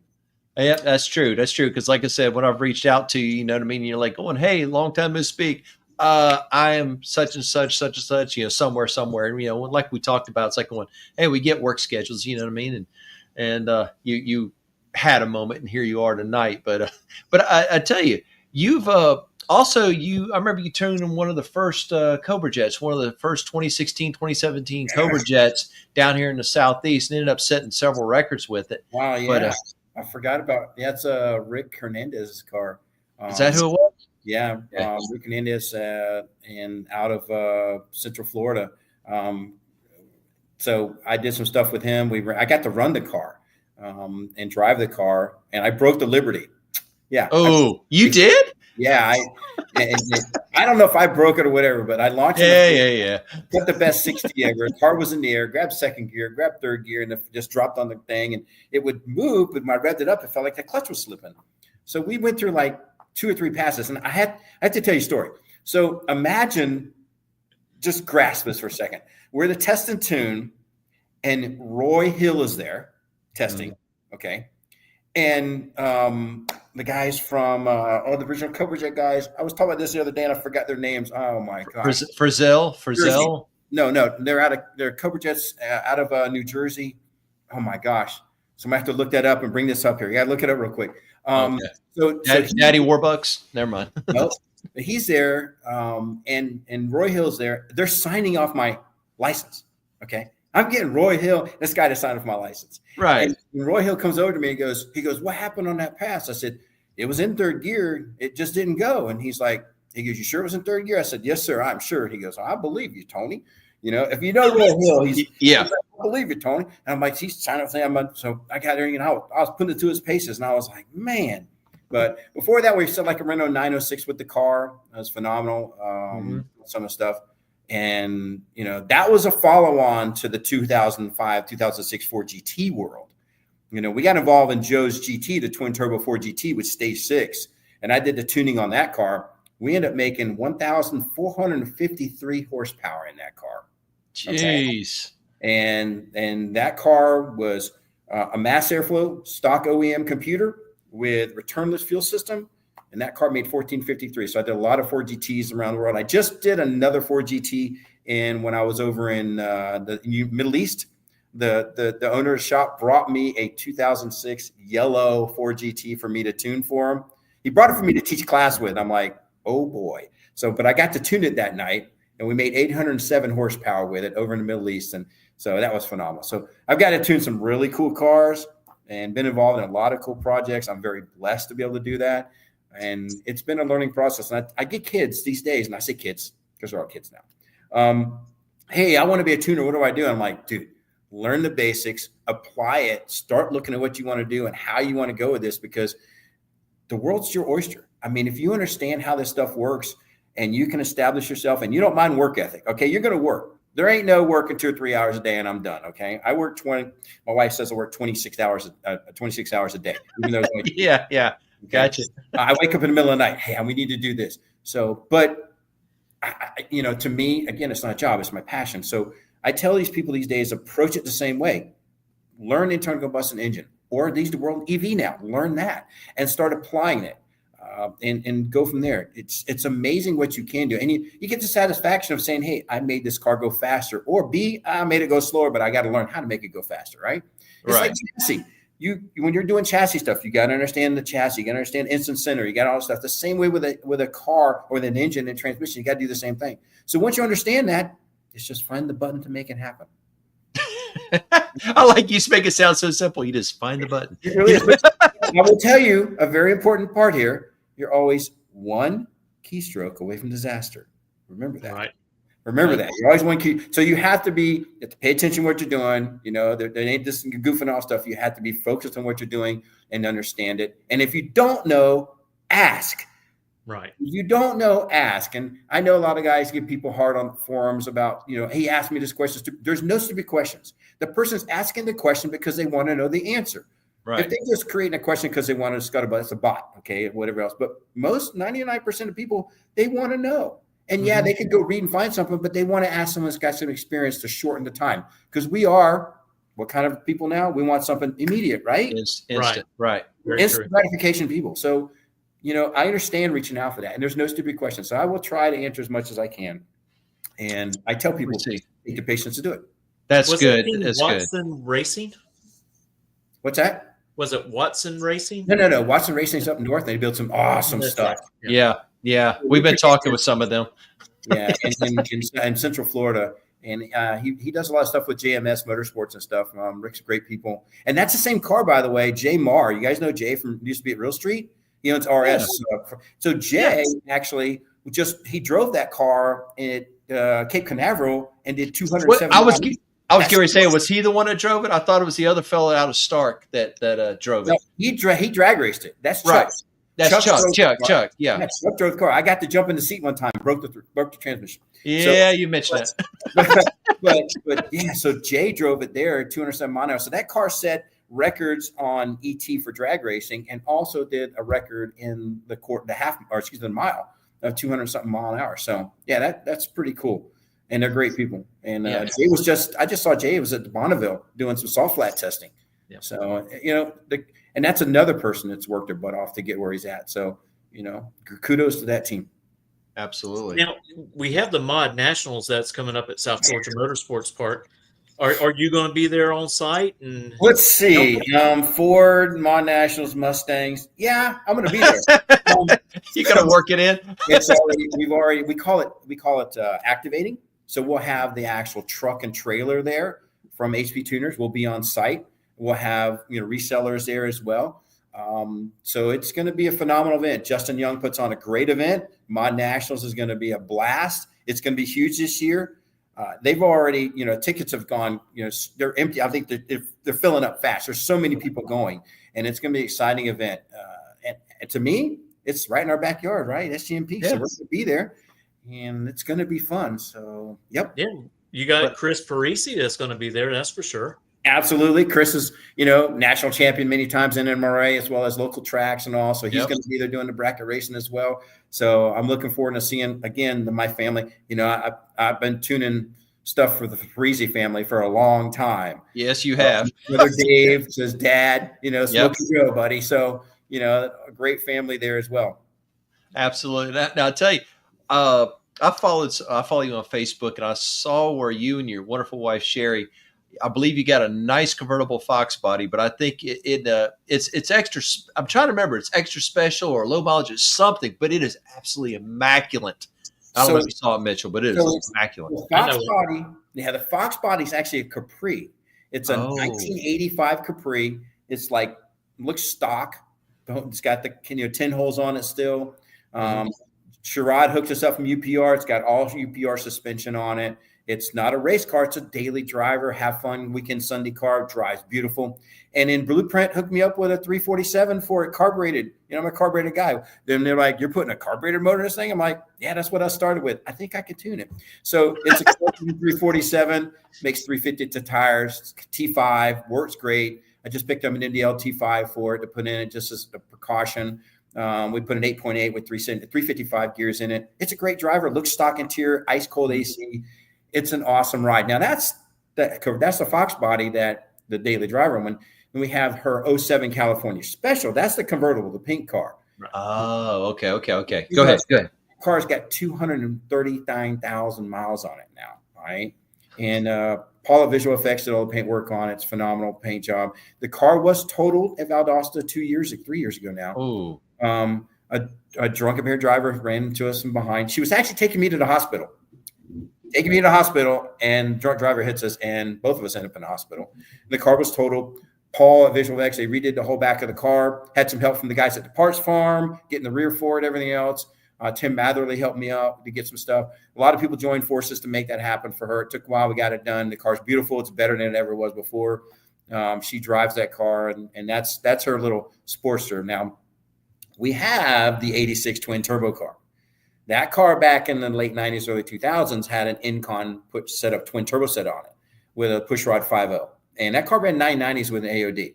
Yeah, that's true. That's true. Because like I said, when I've reached out to you, you're like going, "Hey, long time no speak. I am such and such, somewhere. And, like we talked about, it's like going, hey, we get work schedules, you know what I mean? And you had a moment and here you are tonight. But I tell you, you've I remember you tuned in one of the first Cobra Jets, one of the first 2016, 2017 Cobra Jets down here in the Southeast, and ended up setting several records with it. Wow. Yeah. But, I forgot about, it's Rick Hernandez's car. Is that who it was? Yeah, Rick Hernandez and out of Central Florida. So I did some stuff with him. I got to run the car and drive the car, and I broke the Liberty. Yeah. Oh, you did? Yeah. I don't know if I broke it or whatever, but I launched it. Yeah. Got the best 60 ever. The car was in the air, grabbed second gear, grabbed third gear, and it just dropped on the thing. And it would move, but when I revved it up, it felt like the clutch was slipping. So we went through like 2 or 3 passes, and I had to tell you a story. So imagine, just grasp this for a second. We're the test and tune, and Roy Hill is there testing, okay? And the guys from the original Cobra Jet guys, I was talking about this the other day, and I forgot their names. Oh my gosh, Frizzell. No, they're Cobra Jets out of New Jersey. Oh my gosh, so I have to look that up and bring this up here. Yeah, look it up real quick. Okay. So Daddy Warbucks. Never mind. No, he's there, and Roy Hill's there. They're signing off my license. Okay, I'm getting Roy Hill, this guy to sign off my license. Right. And Roy Hill comes over to me and he goes, "What happened on that pass?" I said, "It was in third gear. It just didn't go." And he goes, "You sure it was in third gear?" I said, "Yes, sir, I'm sure." He goes, "I believe you, Tony. If you know Roy Hill, he's like, I believe you, Tony." And I'm like, he's trying to say, so I got there, I was putting it to his paces, and I was like, man. But before that, we said like a Renault 906 with the car. That was phenomenal. Some of the stuff. And, that was a follow-on to the 2005, 2006 Ford GT world. We got involved in Joe's GT, the twin turbo Ford GT with stage 6. And I did the tuning on that car. We ended up making 1,453 horsepower in that car. Jeez. Okay? And that car was a mass airflow stock OEM computer with returnless fuel system. And that car made 1453. So I did a lot of Ford GTs around the world. I just did another Ford GT when I was over in the Middle East. The owner of the shop brought me a 2006 yellow Ford GT for me to tune for him. He brought it for me to teach class with. I'm like, oh boy. But I got to tune it that night, and we made 807 horsepower with it over in the Middle East. And so that was phenomenal. So I've got to tune some really cool cars and been involved in a lot of cool projects. I'm very blessed to be able to do that. And it's been a learning process. And I get kids these days, and I say kids because they're all kids now. Hey, I want to be a tuner. What do I do? I'm like, dude, learn the basics, apply it, start looking at what you want to do and how you want to go with this, because the world's your oyster. I mean, if you understand how this stuff works and you can establish yourself and you don't mind work ethic, okay, you're going to work. There ain't no working 2 or 3 hours a day and I'm done. Okay. I work 20. My wife says I work 26 hours a day. Even though it's yeah. Okay? Gotcha. I wake up in the middle of the night. Hey, we need to do this. So, but to me, again, it's not a job, it's my passion. So I tell these people these days, approach it the same way. Learn the internal combustion engine, or these the world EV now. Learn that and start applying it, and go from there. It's amazing what you can do, and you get the satisfaction of saying, "Hey, I made this car go faster," or B, I made it go slower, but I got to learn how to make it go faster. Right? It's like chassis. When you're doing chassis stuff, you got to understand the chassis. You got to understand instant center. You got all this stuff. The same way with a car or with an engine and transmission, you got to do the same thing. So once you understand that, it's just find the button to make it happen. I like you make it sound so simple. You just find the button. It really is. I will tell you a very important part here. You're always one keystroke away from disaster. Remember that. Right. Remember that. You're always one key. So you have to pay attention to what you're doing. There ain't this goofing off stuff. You have to be focused on what you're doing and understand it. And if you don't know, ask. Right. If you don't know, ask. And I know a lot of guys give people hard on forums about, he asked me this question. There's no stupid questions. The person's asking the question because they want to know the answer. Right. If they just create a question because they want to scuttlebutt, it's a bot, okay, whatever else. But most 99% of people, they want to know. And yeah, they could go read and find something, but they want to ask someone who's got some experience to shorten the time. Because we are, what kind of people now? We want something immediate, right? Instant, right. Instant gratification people. So, I understand reaching out for that. And there's no stupid questions. So I will try to answer as much as I can. And I tell people, take the patience to do it. That's good. That's Watson Racing? What's that? Was it Watson Racing? No. Watson Racing is up north. They built some awesome stuff. Yeah. We've been talking with some of them. Yeah, in Central Florida. And he does a lot of stuff with JMS Motorsports and stuff. Rick's great people. And that's the same car, by the way, Jay Marr. You guys know Jay from used to be at Real Street? He owns RS. Yeah. So Jay actually he drove that car at Cape Canaveral and did 207 miles. I was going to say, was he the one that drove it? I thought it was the other fellow out of Stark that drove it. No, he drag raced it. That's Chuck. Right. That's Chuck. Yeah. Chuck drove the car. I got to jump in the seat one time, broke the transmission. Yeah, you mentioned that. But yeah, so Jay drove it there, 207 miles an hour. So that car set records on ET for drag racing, and also did a record in the mile of 200 something mile an hour. So yeah, that's pretty cool. And they're great people. And Jay I just saw Jay was at Bonneville doing some soft flat testing. Yeah. So, and that's another person that's worked their butt off to get where he's at. So, kudos to that team. Absolutely. Now, we have the Mod Nationals that's coming up at South Georgia Motorsports Park. Are you going to be there on site? And Let's see. Ford, Mon Nationals, Mustangs. Yeah, I'm going to be there. You got to work it in. It's already. We call it activating. So we'll have the actual truck and trailer there from HP Tuners. We'll be on site. We'll have resellers there as well. So it's going to be a phenomenal event. Justin Young puts on a great event. Mon Nationals is going to be a blast. It's going to be huge this year. They've already, tickets have gone, they're empty. I think they're filling up fast. There's so many people going, and it's going to be an exciting event. And to me, it's right in our backyard, right? SGMP. Yes. So we're going to be there, and it's going to be fun. So, yep. Yeah. You got Chris Parisi that's going to be there. That's for sure. Absolutely. Chris is, national champion many times in MRA as well as local tracks and all. So he's going to be there doing the bracket racing as well. So I'm looking forward to seeing, again, my family. I've been tuning stuff for the Parisi family for a long time. Yes, you have. Brother Dave, his dad, Smokey Joe, buddy. So, a great family there as well. Absolutely. Now I'll tell you, I follow you on Facebook, and I saw where you and your wonderful wife, Sherry, I believe you got a nice convertible Fox body, but I think it's extra. I'm trying to remember. It's extra special or low mileage. It's something, but it is absolutely immaculate. I don't know if you saw it, Mitchell, but it is immaculate. The Fox body is actually a Capri. It's a 1985 Capri. It's looks stock. It's got the 10 holes on it still. Sherrod hooked us up from UPR. It's got all UPR suspension on it. It's not a race car. It's a daily driver, have fun, weekend Sunday car, drives beautiful. And in Blueprint, hooked me up with a 347 for it carbureted. I'm a carbureted guy. Then they're like, you're putting a carbureted motor in this thing? I'm like, yeah, that's what I started with. I think I could tune it. So it's a 347, makes 350 to tires, T5, works great. I just picked up an NDL T5 for it to put in it just as a precaution. We put an 8.8 with 355 gears in it. It's a great driver. Looks stock interior, ice cold AC. It's an awesome ride. Now that's the Fox body that the daily driver. When we have her 07 California Special, that's the convertible, the pink car. Oh, okay. Go ahead. The car's got 239,000 miles on it now. All right. And Paula Visual Effects did all the paint work on it. It's phenomenal paint job. The car was totaled at Valdosta 3 years ago now. Oh. A drunk impaired driver ran into us from behind. She was actually taking me to the hospital. And drunk driver hits us, and both of us end up in the hospital. The car was totaled. Paul at Visual Effects, they redid the whole back of the car, had some help from the guys at the parts farm, getting the rear for it, everything else. Tim Matherly helped me out to get some stuff. A lot of people joined forces to make that happen for her. It took a while. We got it done. The car's beautiful. It's better than it ever was before. She drives that car, and that's her little Sportster. Now, we have the 86 twin turbo car. That car back in the late 90s, early 2000s had an Incon twin turbo set on it with a pushrod 5.0. And that car ran 990s with an AOD.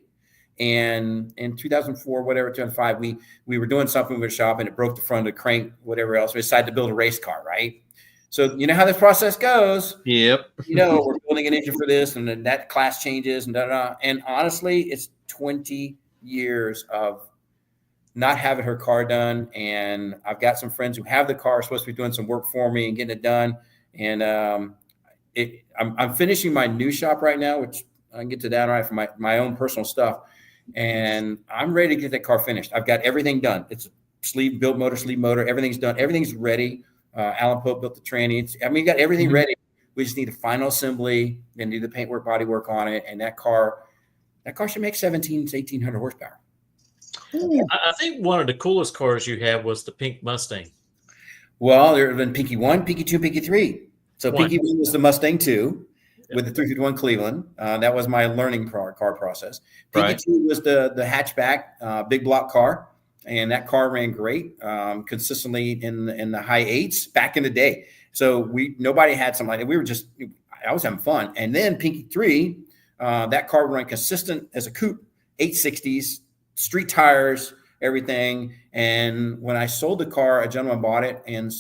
And in 2004, 2005, we were doing something with the shop, and it broke the front of the crank, whatever else. We decided to build a race car, right? So you know how this process goes. Yep. We're building an engine for this, and then that class changes, and da-da. And honestly, it's 20 years of not having her car done. And I've got some friends who have the car, supposed to be doing some work for me and getting it done. And I'm finishing my new shop right now, which I can get to that for my own personal stuff. And I'm ready to get that car finished. I've got everything done. It's sleeve motor. Everything's done. Everything's ready. Alan Pope built the tranny. You got everything ready. We just need a final assembly and do the paintwork, body work on it. And that car should make 1,700 to 1,800 horsepower. I think one of the coolest cars you had was the pink Mustang. Well, there have been Pinky 1, Pinky 2, Pinky 3. So Pinky 1 was the Mustang 2 with the 351 Cleveland. That was my learning car process. Pinky 2 was the hatchback, big block car. And that car ran great, consistently in the high 8s back in the day. So nobody had something like that. I was having fun. And then Pinky 3, that car ran consistent as a coupe, 860s, street tires, everything. And when I sold the car, a gentleman bought it and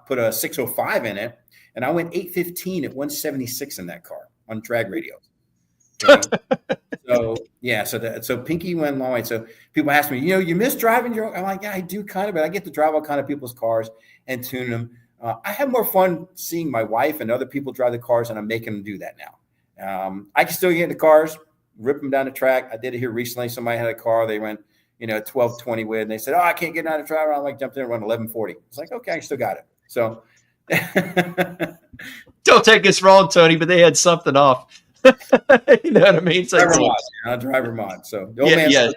put a 605 in it. And I went 815 at 176 in that car on drag radios. Okay? So Pinky went a long way. So people ask me, you miss driving your own? I'm like, yeah, I do kind of, but I get to drive all kind of people's cars and tune them. I have more fun seeing my wife and other people drive the cars, and I'm making them do that now. I can still get in the cars, rip them down the track. I did it here recently. Somebody had a car they went, 1220 with, and they said, "Oh, I can't get down the track." I'm like, jumped in and run 1140. It's like, okay, I still got it. So don't take us wrong, Tony, but they had something off. You know what I mean? It's like, driver mod. So the old man.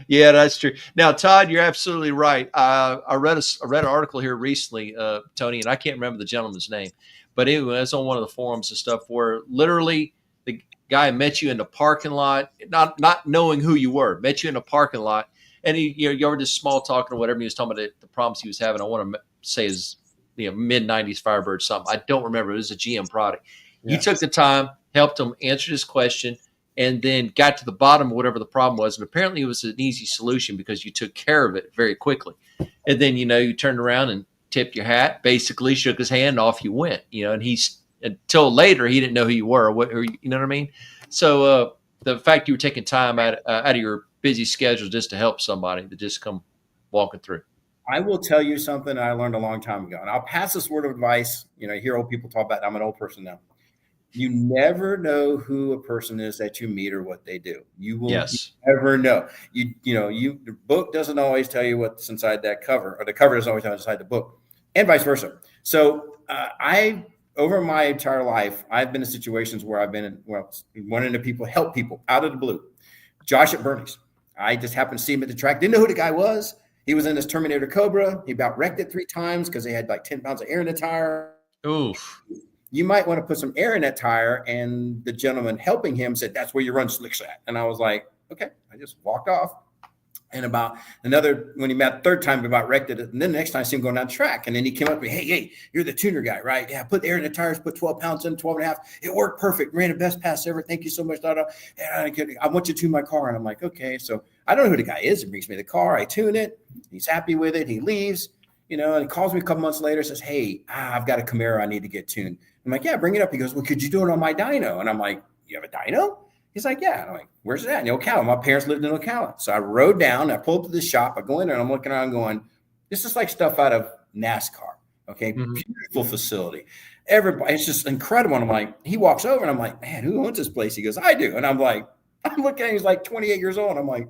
Yeah, that's true. Now, Todd, you're absolutely right. I read an article here recently, Tony, and I can't remember the gentleman's name, but anyway, it's on one of the forums and stuff where literally the guy met you in the parking lot, not knowing who you were, met you in the parking lot, and you were just small talking or whatever. He was talking about the problems he was having. I want to say his mid 90s Firebird something. I don't remember. It was a GM product. Yeah. You took the time, helped him, answered his question, and then got to the bottom of whatever the problem was. And apparently it was an easy solution because you took care of it very quickly. And then, you turned around and tipped your hat, basically shook his hand, off you went, and until later, he didn't know who you were, or you know what I mean? So the fact you were taking time out of your busy schedule just to help somebody to just come walking through. I will tell you something I learned a long time ago, and I'll pass this word of advice. You hear old people talk about, I'm an old person now. You never know who a person is that you meet or what they do. You will never know. The book doesn't always tell you what's inside that cover, or the cover doesn't always tell you what's inside the book, and vice versa. So over my entire life, I've been in situations where I've been wanting to help people out of the blue. Josh at Bernie's, I just happened to see him at the track. Didn't know who the guy was. He was in this Terminator Cobra. He about wrecked it 3 times because they had like 10 pounds of air in the tire. Oof. You might want to put some air in that tire. And the gentleman helping him said, "That's where you run slicks at." And I was like, okay. I just walked off. And when he met the 3rd time, about wrecked it. And then the next time I see him going down the track. And then he came up to me, hey, you're the tuner guy, right? Yeah, put air in the tires, put 12 pounds in, 12 and a half. It worked perfect. Ran the best pass ever. Thank you so much. I want you to tune my car. And I'm like, okay. So I don't know who the guy is. He brings me the car. I tune it. He's happy with it. He leaves, and he calls me a couple months later, says, "Hey, I've got a Camaro I need to get tuned." I'm like, "Yeah, bring it up." He goes, "Well, could you do it on my dyno?" And I'm like, "You have a dyno?" He's like, "Yeah." And I'm like, "Where's it at?" In Ocala. My parents lived in Ocala. So I rode down, I pulled up to the shop, I go in there, and I'm looking around going, this is like stuff out of NASCAR. Okay. Mm-hmm. Beautiful facility. Everybody, it's just incredible. And I'm like, he walks over and I'm like, "Man, who owns this place?" He goes, "I do." And I'm like, I'm looking at him, he's like 28 years old. I'm like,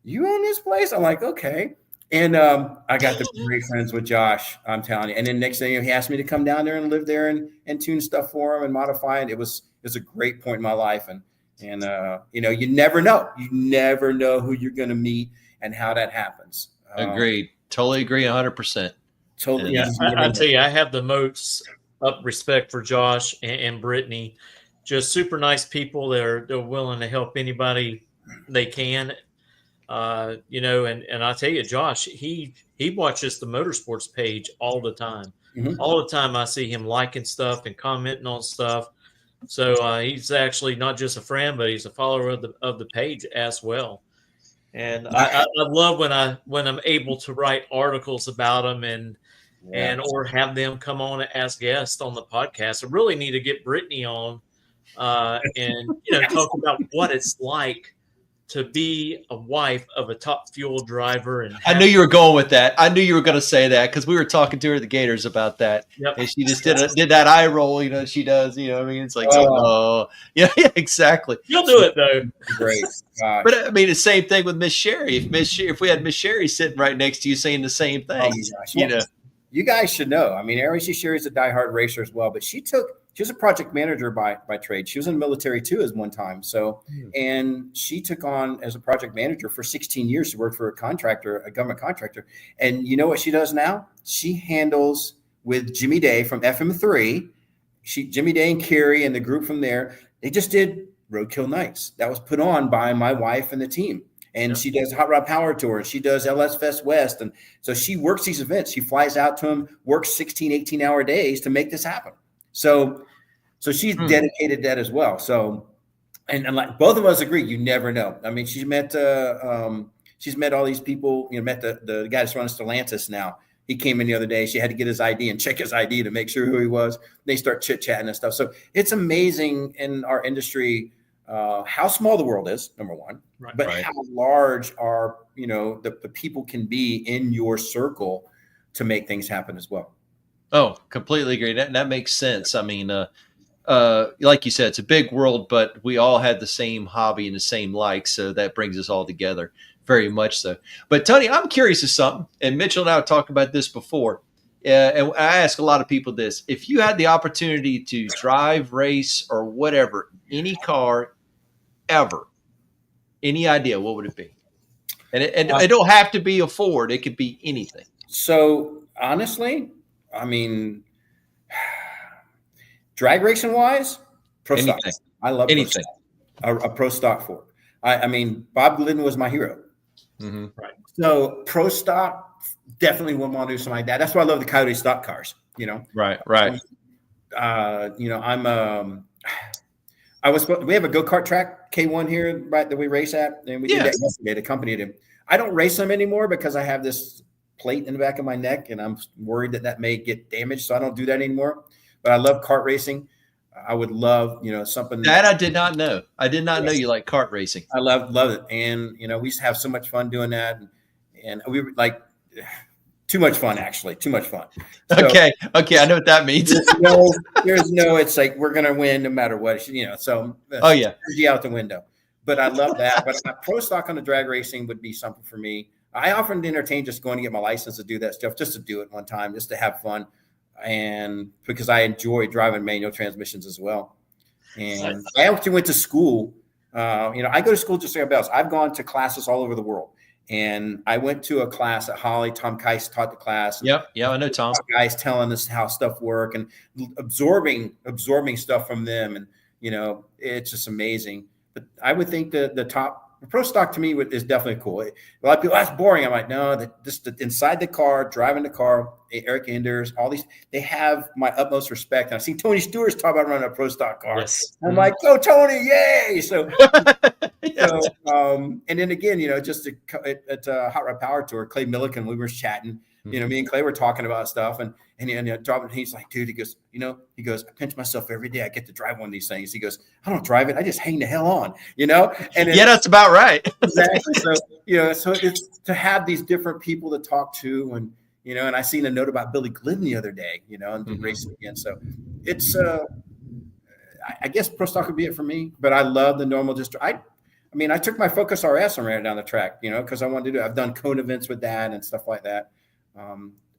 "You own this place?" I'm like, okay. And I got to be great friends with Josh, I'm telling you. And then next thing, he asked me to come down there and live there and tune stuff for him and modify it. It was a great point in my life. And you never know. You never know who you're going to meet and how that happens. Agreed. Totally agree 100%. Totally. Yeah, I tell you, I have the most respect for Josh and Brittany. Just super nice people. They're willing to help anybody they can. And I tell you, Josh, he watches the motorsports page all the time. Mm-hmm. All the time I see him liking stuff and commenting on stuff. So he's actually not just a friend, but he's a follower of the page as well. And I love when I'm able to write articles about them and or have them come on as guests on the podcast. I really need to get Brittany on and talk about what it's like to be a wife of a top fuel driver. And I knew you were going with that. I knew you were going to say that because we were talking to her at the Gators about that. Yep. And she just did that eye roll, she does, what I mean? It's like, yeah, exactly. You'll do it though. Great. But I mean, the same thing with Miss Sherry. If we had Miss Sherry sitting right next to you saying the same thing, you guys should know. I mean, RAC Sherry's a diehard racer as well, but she was a project manager by trade. She was in the military too at one time. So, and she took on as a project manager for 16 years. She worked for a government contractor. And you know what she does now? She handles with Jimmy Day from FM3. Jimmy Day and Carrie and the group from there, they just did Roadkill Nights. That was put on by my wife and the team. And she does Hot Rod Power Tour. She does LS Fest West. And so she works these events. She flies out to them, works 16, 18-hour days to make this happen. So she's dedicated that as well. So, and like both of us agree, you never know. I mean, she's met all these people. Met the guy that's running Stellantis now. He came in the other day. She had to get his ID and check his ID to make sure who he was. They start chit chatting and stuff. So it's amazing in our industry how small the world is. Number one, but how large are the people can be in your circle to make things happen as well. Oh, completely agree. That makes sense. I mean, like you said, it's a big world, but we all had the same hobby and the same likes. So that brings us all together very much so. But Tony, I'm curious of something, and Mitchell and I have talked about this before. And I ask a lot of people this: if you had the opportunity to drive, race, or whatever, any car ever, any idea what would it be? And it don't have to be a Ford; it could be anything. So honestly, I mean, drag racing wise, pro stock. I love anything. A pro stock Ford. I mean, Bob Glidden was my hero. Mm-hmm. Right. So pro stock, definitely would want to do something like that. That's why I love the Coyote stock cars. You know. Right. You know, we have a go-kart track K1 here, right, that we race at, and we did that yesterday to accompany him. I don't race them anymore because I have this plate in the back of my neck, and I'm worried that may get damaged, so I don't do that anymore. But I love kart racing. I would love, you know, something that I did not know. I did not know you like kart racing. I love it, and you know, we used to have so much fun doing that, and we were like. Too much fun, actually. Too much fun. So, okay, I know what that means. there's no. It's like we're gonna win no matter what, you know. So, energy out the window. But I love that. But pro stock on the drag racing would be something for me. I often entertain just going to get my license to do that stuff, just to do it one time, just to have fun, and because I enjoy driving manual transmissions as well. And I actually went to school. You know, I go to school just like everybody else. I've gone to classes all over the world. And I went to a class at Holly. Tom Keiss taught the class. Yep, I know Tom. Guys telling us how stuff work and absorbing stuff from them, and you know, it's just amazing. But I would think the top pro stock to me is definitely cool. A lot of people, that's boring. I'm like, no, just inside the car, driving the car, Eric Enders, all these, they have my utmost respect. And I've seen Tony Stewart's talk about running a pro stock car. Yes. I'm like, go Tony, yay! So. Yes. So, and then again, you know, just at Hot Rod Power Tour, Clay Milliken, we were chatting, you know, me and Clay were talking about stuff, and he's like, dude, he goes, I pinch myself every day. I get to drive one of these things. He goes, I don't drive it. I just hang the hell on, you know? And that's about right. Exactly. So, you know, so it's to have these different people to talk to, and, you know, and I seen a note about Billy Glidden the other day, you know, and racing again. So it's, I guess pro stock would be it for me, but I love the normal, I mean, I took my Focus RS and ran it down the track, you know, because I wanted to do it. I've done cone events with that and stuff like that.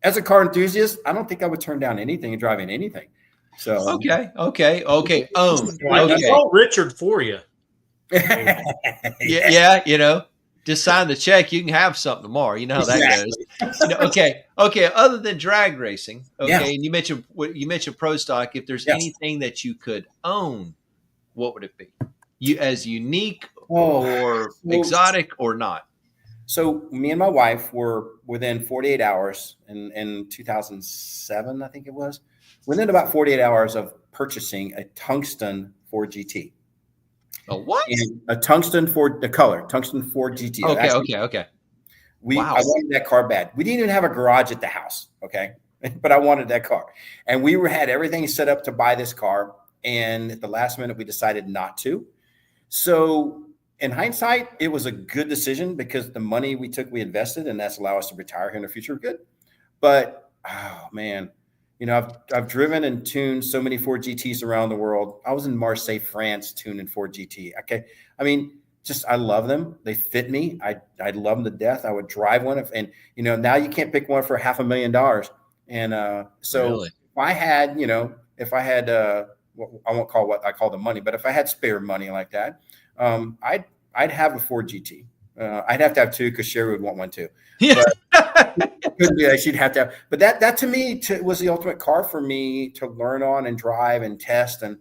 As a car enthusiast, I don't think I would turn down anything and driving anything. So okay. That's all Richard for you. yeah, you know, just sign the check. You can have something tomorrow. You know how that goes. You know, okay. Other than drag racing, and you mentioned pro stock. If there's anything that you could own, what would it be? You as unique or exotic or not? So me and my wife were within 48 hours in 2007, I think it was, within about 48 hours of purchasing a tungsten Ford GT. A what? And a tungsten Ford, the color, tungsten Ford GT. Okay. I wanted that car bad. We didn't even have a garage at the house, okay? But I wanted that car. And we had everything set up to buy this car. And at the last minute, we decided not to. So in hindsight, it was a good decision because the money we invested, and that's allowed us to retire here in the future. Good. But, oh man, you know, I've driven and tuned so many Ford GTs around the world. I was in Marseille, France, tuning Ford GT. Okay. I mean, I love them. They fit me. I love them to death. I would drive one and you know, now you can't pick one for $500,000. And so really? if I had, I won't call what I call the money, but if I had spare money like that, I'd have a Ford GT. I'd have to have two because Sherry would want one too. Yeah. But she'd have to have. But that to me was the ultimate car for me to learn on and drive and test. And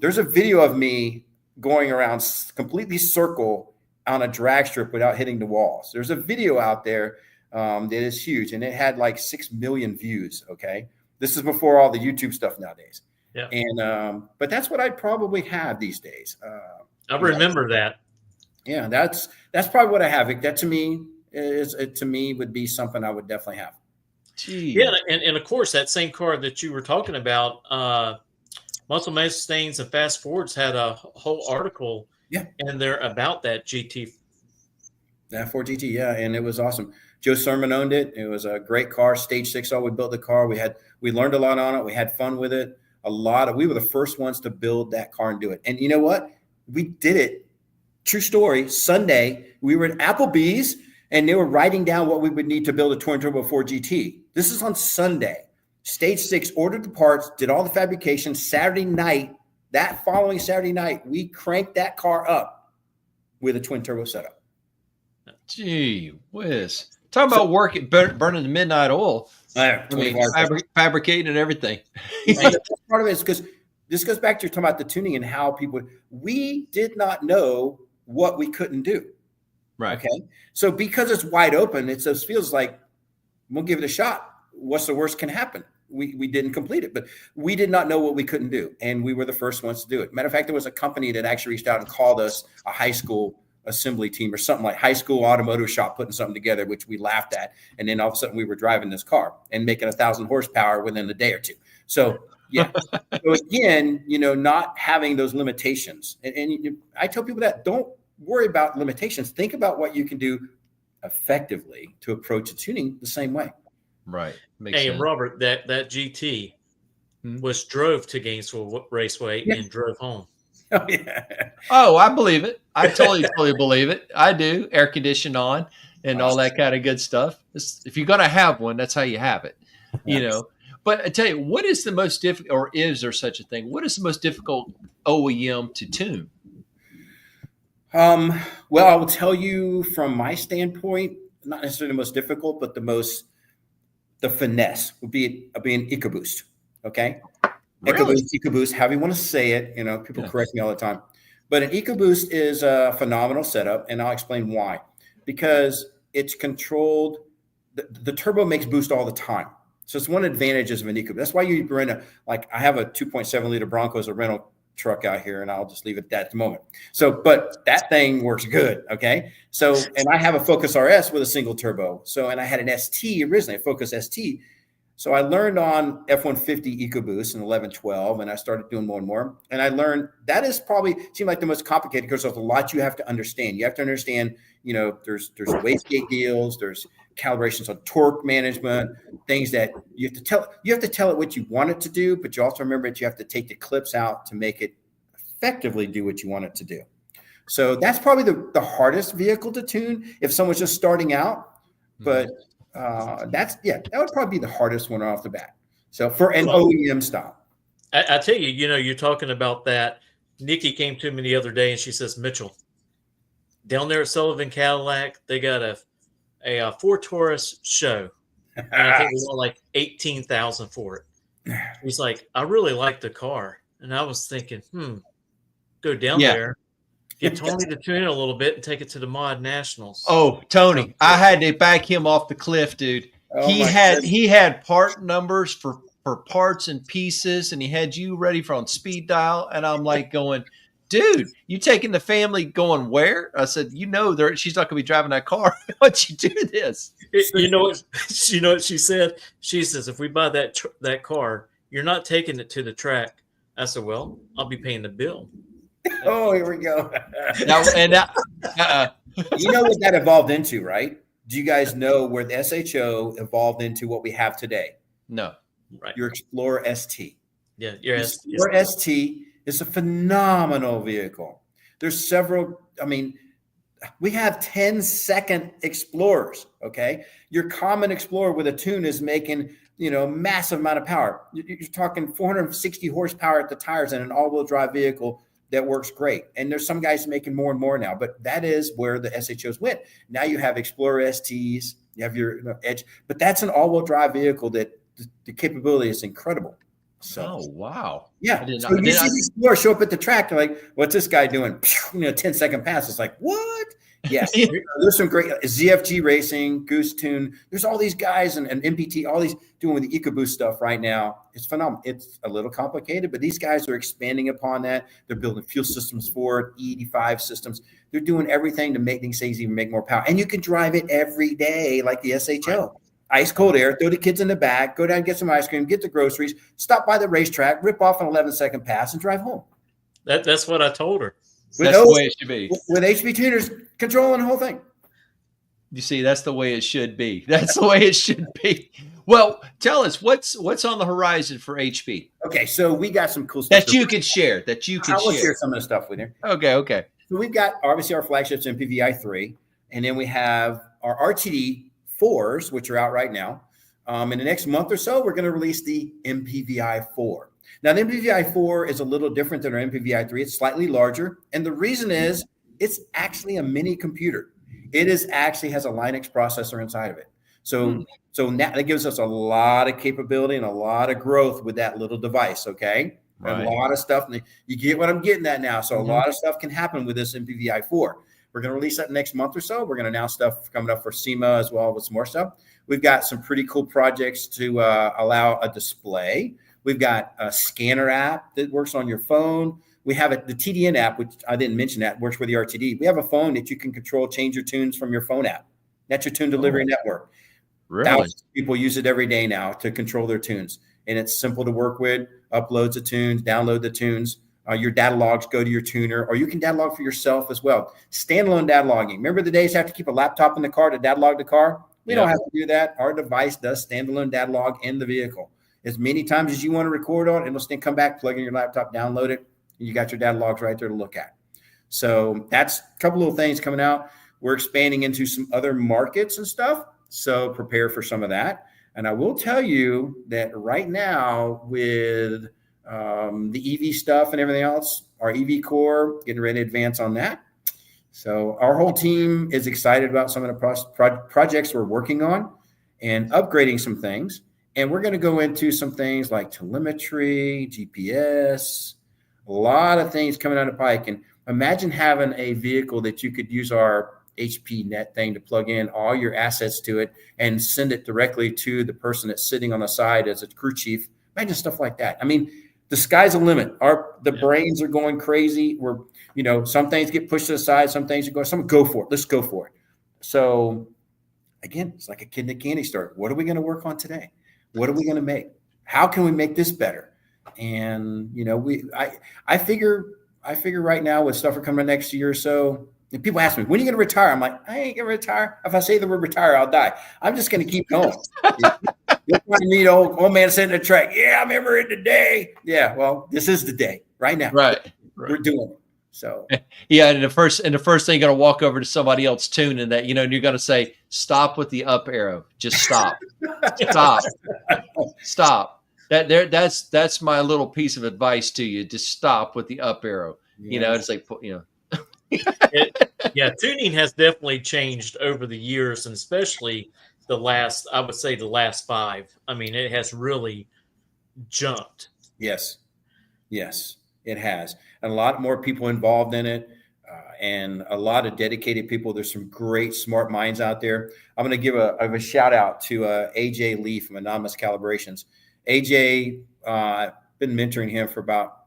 there's a video of me going around completely circle on a drag strip without hitting the walls. There's a video out there that is huge, and it had like 6 million views. Okay, this is before all the YouTube stuff nowadays. Yeah. And but that's what I'd probably have these days. I remember that. Yeah, that's probably what I have. That to me would be something I would definitely have. Jeez. Yeah, and of course that same car that you were talking about, Muscle Mustangs and Fast Forwards had a whole article in there about that GT. That Ford GT, yeah, and it was awesome. Joe Sermon owned it. It was a great car. Stage 6, we built the car. We learned a lot on it. We had fun with it. we were the first ones to build that car and do it. And you know what? We did it. True story. Sunday, we were at Applebee's and they were writing down what we would need to build a twin turbo 4 GT. This is on Sunday. Stage 6, ordered the parts, did all the fabrication. Saturday night, that following Saturday night, we cranked that car up with a twin turbo setup. Gee whiz. Talking about working, burning the midnight oil. Fabricating and everything. And part of it is because this goes back to talking about the tuning and how we did not know what we couldn't do. Right. Okay. So because it's wide open, it just feels like we'll give it a shot. What's the worst can happen? We didn't complete it, but we did not know what we couldn't do. And we were the first ones to do it. Matter of fact, there was a company that actually reached out and called us a high school assembly team or something, like high school automotive shop putting something together, which we laughed at. And then all of a sudden we were driving this car and making 1,000 horsepower within a day or two. So yeah. So again, not having those limitations. And I tell people that don't worry about limitations. Think about what you can do effectively to approach a tuning the same way. Right. Makes sense. Robert, that GT was drove to Gainesville Raceway and drove home. Oh, yeah. Oh, I believe it. I totally believe it. I do. Air conditioned on and all that kind of good stuff. If you're going to have one, that's how you have it, But I tell you, what is the most difficult, or is there such a thing? What is the most difficult OEM to tune? Well, I will tell you from my standpoint, not necessarily the most difficult, but the finesse would be an EcoBoost. Okay. Really? EcoBoost, however you want to say it, people correct me all the time, but an EcoBoost is a phenomenal setup. And I'll explain why, because it's controlled. The turbo makes boost all the time. So it's one of the advantages of an EcoBoost. That's why you rent I have a 2.7 liter Bronco as a rental truck out here, and I'll just leave it at that at the moment. So, but that thing works good. Okay. So, and I have a Focus RS with a single turbo. So, and I had an ST originally, a Focus ST. So I learned on F-150 EcoBoost in 11-12, and I started doing more and more. And I learned that is probably seemed like the most complicated because there's a lot you have to understand. You have to understand, there's wastegate deals, there's calibrations on torque management, things that you have to tell it what you want it to do, but you also remember that you have to take the clips out to make it effectively do what you want it to do. So that's probably the hardest vehicle to tune if someone's just starting out. But that would probably be the hardest one off the bat. So for an OEM style. I tell you, you're talking about that. Nikki came to me the other day and she says, Mitchell, down there at Sullivan Cadillac, they got a Ford Taurus show. And I think we want like $18,000 for it. He's like, I really like the car. And I was thinking, go down there, get Tony to tune it a little bit and take it to the Mod Nationals. Oh, Tony, I had to back him off the cliff, dude. Oh, he had part numbers for parts and pieces, and he had you ready for on speed dial. And I'm like going, dude, you taking the family going where? I said, she's not going to be driving that car. Why'd you do this? You know what she said? She says, if we buy that car, you're not taking it to the track. I said, well, I'll be paying the bill. Oh, here we go. You know what that evolved into, right? Do you guys know where the SHO evolved into what we have today? No. Right. Your Explorer ST. Yeah, your Explorer ST is a phenomenal vehicle. There's several, we have 10-second Explorers, okay? Your common Explorer with a tune is making, massive amount of power. You're talking 460 horsepower at the tires in an all-wheel drive vehicle that works great. And there's some guys making more and more now, but that is where the SHOs went. Now you have Explorer STs, you have your Edge, but that's an all-wheel drive vehicle that the capability is incredible. So, oh, wow. Yeah. So you see the Explorer show up at the track, they're like, what's this guy doing? 10-second pass. It's like, what? Yes. There's some great ZFG Racing, Goose Tune. There's all these guys and MPT, all these doing with the EcoBoost stuff right now. It's phenomenal. It's a little complicated, but these guys are expanding upon that. They're building fuel systems for it, E85 systems. They're doing everything to make these things even make more power. And you can drive it every day like the SHO. Right. Ice cold air, throw the kids in the back, go down, get some ice cream, get the groceries, stop by the racetrack, rip off an 11-second pass, and drive home. That's what I told her. That's the way it should be. With HB tuners controlling the whole thing. You see, that's the way it should be. That's the way it should be. Well, tell us what's on the horizon for HP Okay, so we got some cool stuff that you could share. I will share some of the stuff with you. Okay. So we've got obviously our flagships MPVI 3, and then we have our RTD 4s, which are out right now. In the next month or so, we're going to release the MPVI 4. Now, the MPVI 4 is a little different than our MPVI 3. It's slightly larger, and the reason is it's actually a mini computer. It is actually has a Linux processor inside of it. So now that gives us a lot of capability and a lot of growth with that little device. Okay. Right. A lot of stuff. You get what I'm getting at now. So a lot of stuff can happen with this MPVI 4. We're going to release that next month or so. We're going to announce stuff coming up for SEMA as well with some more stuff. We've got some pretty cool projects to allow a display. We've got a scanner app that works on your phone. We have the TDN app, which I didn't mention that works with the RTD. We have a phone that you can control, change your tunes from your phone app. That's your tune delivery network. Really? Thousands of people use it every day now to control their tunes. And it's simple to work with. Uploads the tunes, download the tunes. Your data logs go to your tuner, or you can data log for yourself as well. Standalone data logging. Remember the days you have to keep a laptop in the car to data log the car? We don't have to do that. Our device does standalone data log in the vehicle. As many times as you want to record on, it'll still come back, plug in your laptop, download it, and you got your data logs right there to look at. So that's a couple little things coming out. We're expanding into some other markets and stuff. So prepare for some of that. And I will tell you that right now with the EV stuff and everything else, our EV core, getting ready to advance on that. So our whole team is excited about some of the projects we're working on and upgrading some things. And we're going to go into some things like telemetry, GPS, a lot of things coming out of pike. And imagine having a vehicle that you could use our HP net thing to plug in all your assets to it and send it directly to the person that's sitting on the side as a crew chief. Imagine stuff like that. I mean, the sky's the limit. The brains are going crazy. Some things get pushed to the side, some things go for it. Let's go for it. So again, it's like a kid in a candy store. What are we going to work on today? What are we going to make? How can we make this better? And I figure right now with stuff coming next year or so. And people ask me, when are you going to retire? I'm like, I ain't going to retire. If I say the word retire, I'll die. I'm just going to keep going. You'll find me, old man sitting at the track. Yeah, I remember it today. Yeah, well, this is the day right now. Right. We're doing it. So yeah, and the first thing you're going to walk over to somebody else tuning that, and you're going to say, stop with the up arrow. Just stop. Stop. That's my little piece of advice to you. Just stop with the up arrow. Yes. It's like, tuning has definitely changed over the years, and especially the last 5. I mean, it has really jumped. Yes, it has. And a lot more people involved in it, and a lot of dedicated people. There's some great, smart minds out there. I'm going to give a shout out to AJ Lee from Anonymous Calibrations. AJ, I've been mentoring him for about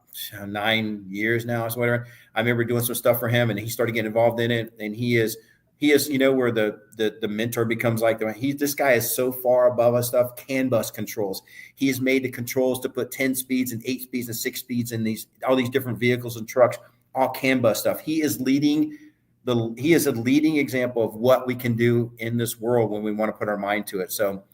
9 years now, or whatever. I remember doing some stuff for him, and he started getting involved in it. And he is, where the mentor becomes like this guy is so far above us stuff. CAN bus controls. He has made the controls to put 10 speeds and 8 speeds and 6 speeds in all these different vehicles and trucks, all CAN bus stuff. He is a leading example of what we can do in this world when we want to put our mind to it. So,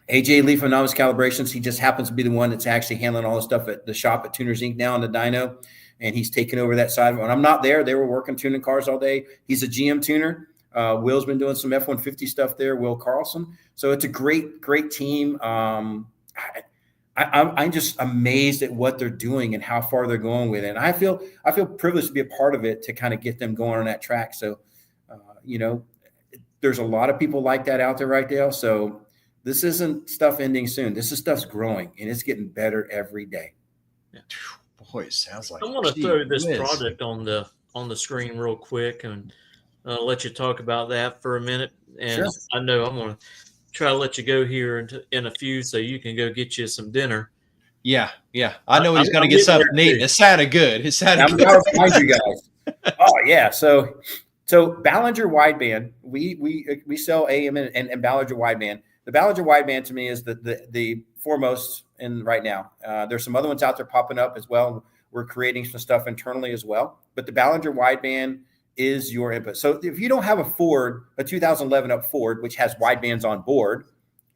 AJ Lee from Anonymous Calibrations, he just happens to be the one that's actually handling all the stuff at the shop at Tuners Inc. now on the dyno, and he's taken over that side. When I'm not there, they were working tuning cars all day. He's a GM tuner. Will's been doing some F-150 stuff there, Will Carlson. So it's a great, great team. I'm just amazed at what they're doing and how far they're going with it. And I feel privileged to be a part of it to kind of get them going on that track. So, there's a lot of people like that out there right now. So this isn't stuff ending soon. This is stuff's growing, and it's getting better every day. Yeah. Boy, it sounds like I want to throw this project on the screen real quick and let you talk about that for a minute. And sure. I know I'm going to try to let you go here in a few so you can go get you some dinner. Yeah. I know he's going to get something neat. It sounded good. I'm going to find you guys. Oh, yeah. So Ballinger wideband, we sell AM and Ballinger wideband. The Ballinger wideband to me is the foremost in right now. There's some other ones out there popping up as well. We're creating some stuff internally as well. But the Ballinger wideband is your input. So if you don't have a 2011 up Ford, which has widebands on board,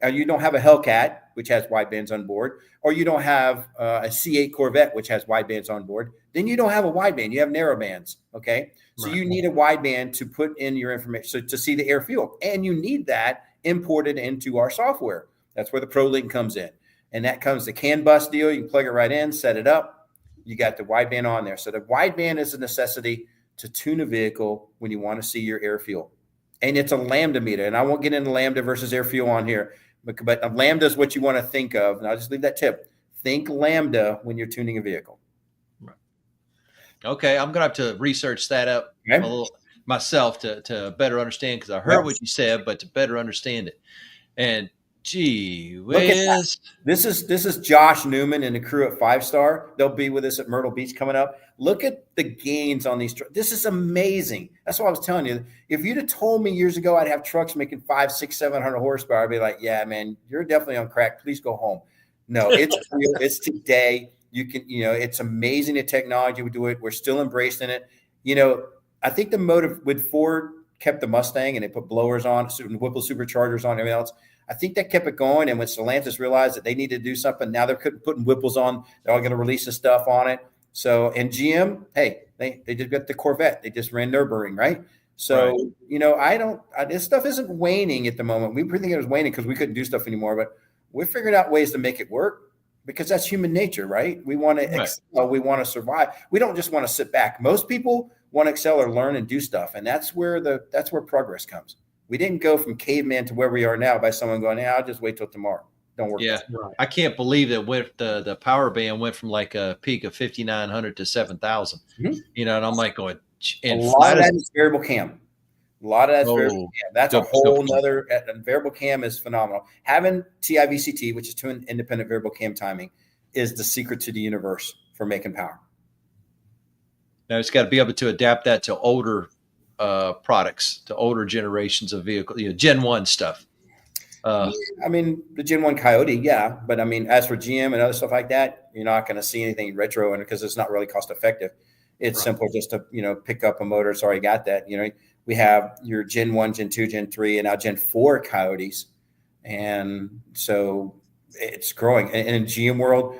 and you don't have a Hellcat, which has widebands on board, or you don't have a C8 Corvette, which has widebands on board, then you don't have a wideband. You have narrow bands. Okay. So you need a wideband to put in your information, so to see the air fuel, and you need that imported into our software. That's where the ProLink comes in. And that comes the CAN bus deal. You can plug it right in, set it up. You got the wideband on there. So the wideband is a necessity to tune a vehicle when you want to see your air fuel. And it's a lambda meter. And I won't get into lambda versus air fuel on here, but a lambda is what you want to think of. And I'll just leave that tip. Think lambda when you're tuning a vehicle. Okay, I'm going to have to research that up a little myself to better understand, because I heard what you said, but to better understand it. And gee whiz. This is Josh Newman and the crew at 5-Star. They'll be with us at Myrtle Beach coming up. Look at the gains on these trucks. This is amazing. That's what I was telling you. If you'd have told me years ago I'd have trucks making 500, 600, 700 horsepower, I'd be like, yeah, man, you're definitely on crack. Please go home. No, it's real. It's today. You can, it's amazing the technology we do it. We're still embracing it. I think the motive with Ford kept the Mustang and they put blowers on, Whipple superchargers on, everything else. I think that kept it going. And when Stellantis realized that they needed to do something, now they're putting Whipples on. They're all going to release the stuff on it. So, and GM, hey, they just got the Corvette. They just ran Nürburgring, right? So, this stuff isn't waning at the moment. We think it was waning because we couldn't do stuff anymore, but we figured out ways to make it work. Because that's human nature, right? We want to excel. We want to survive. We don't just want to sit back. Most people want to excel or learn and do stuff. And that's where progress comes. We didn't go from caveman to where we are now by someone going, I'll just wait till tomorrow. Don't work. Yeah. Right. I can't believe that the power band went from like a peak of 5,900 to 7,000, and I'm like going, and a lot of that is variable cam. A lot of that's variable cam. That's a whole nother variable cam is phenomenal. Having TIVCT, which is twin independent variable cam timing, is the secret to the universe for making power. Now it's got to be able to adapt that to older products, to older generations of vehicles, Gen 1 stuff. The Gen 1 Coyote, yeah. But as for GM and other stuff like that, you're not going to see anything retro in it because it's not really cost effective. It's simple just to, pick up a motor. It's already got that, We have your Gen 1, Gen 2, Gen 3, and now Gen 4 Coyotes. And so it's growing. And in GM world,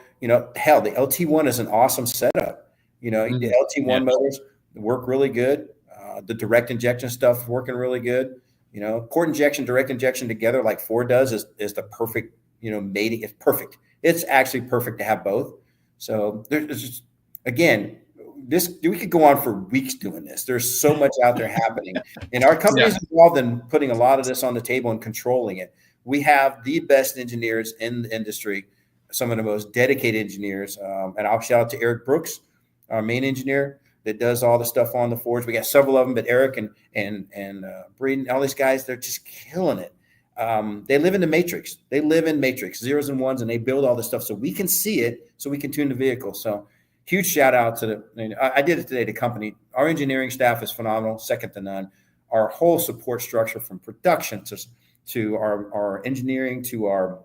hell, the LT1 is an awesome setup. The LT1 motors work really good. The direct injection stuff is working really good. Cord injection, direct injection together like Ford does is the perfect, mating. It's perfect. It's actually perfect to have both. So there's just, again, we could go on for weeks doing this. There's so much out there happening, and our company is involved in putting a lot of this on the table and controlling it. We have the best engineers in the industry, some of the most dedicated engineers. And I'll shout out to Eric Brooks, our main engineer that does all the stuff on the Fords. We got several of them, but Eric and Breeden, all these guys, they're just killing it. They live in the matrix. They live in matrix, zeros and ones, and they build all this stuff so we can see it, so we can tune the vehicle. So huge shout out to I did it today, the company. Our engineering staff is phenomenal, second to none. Our whole support structure from production to our engineering, to our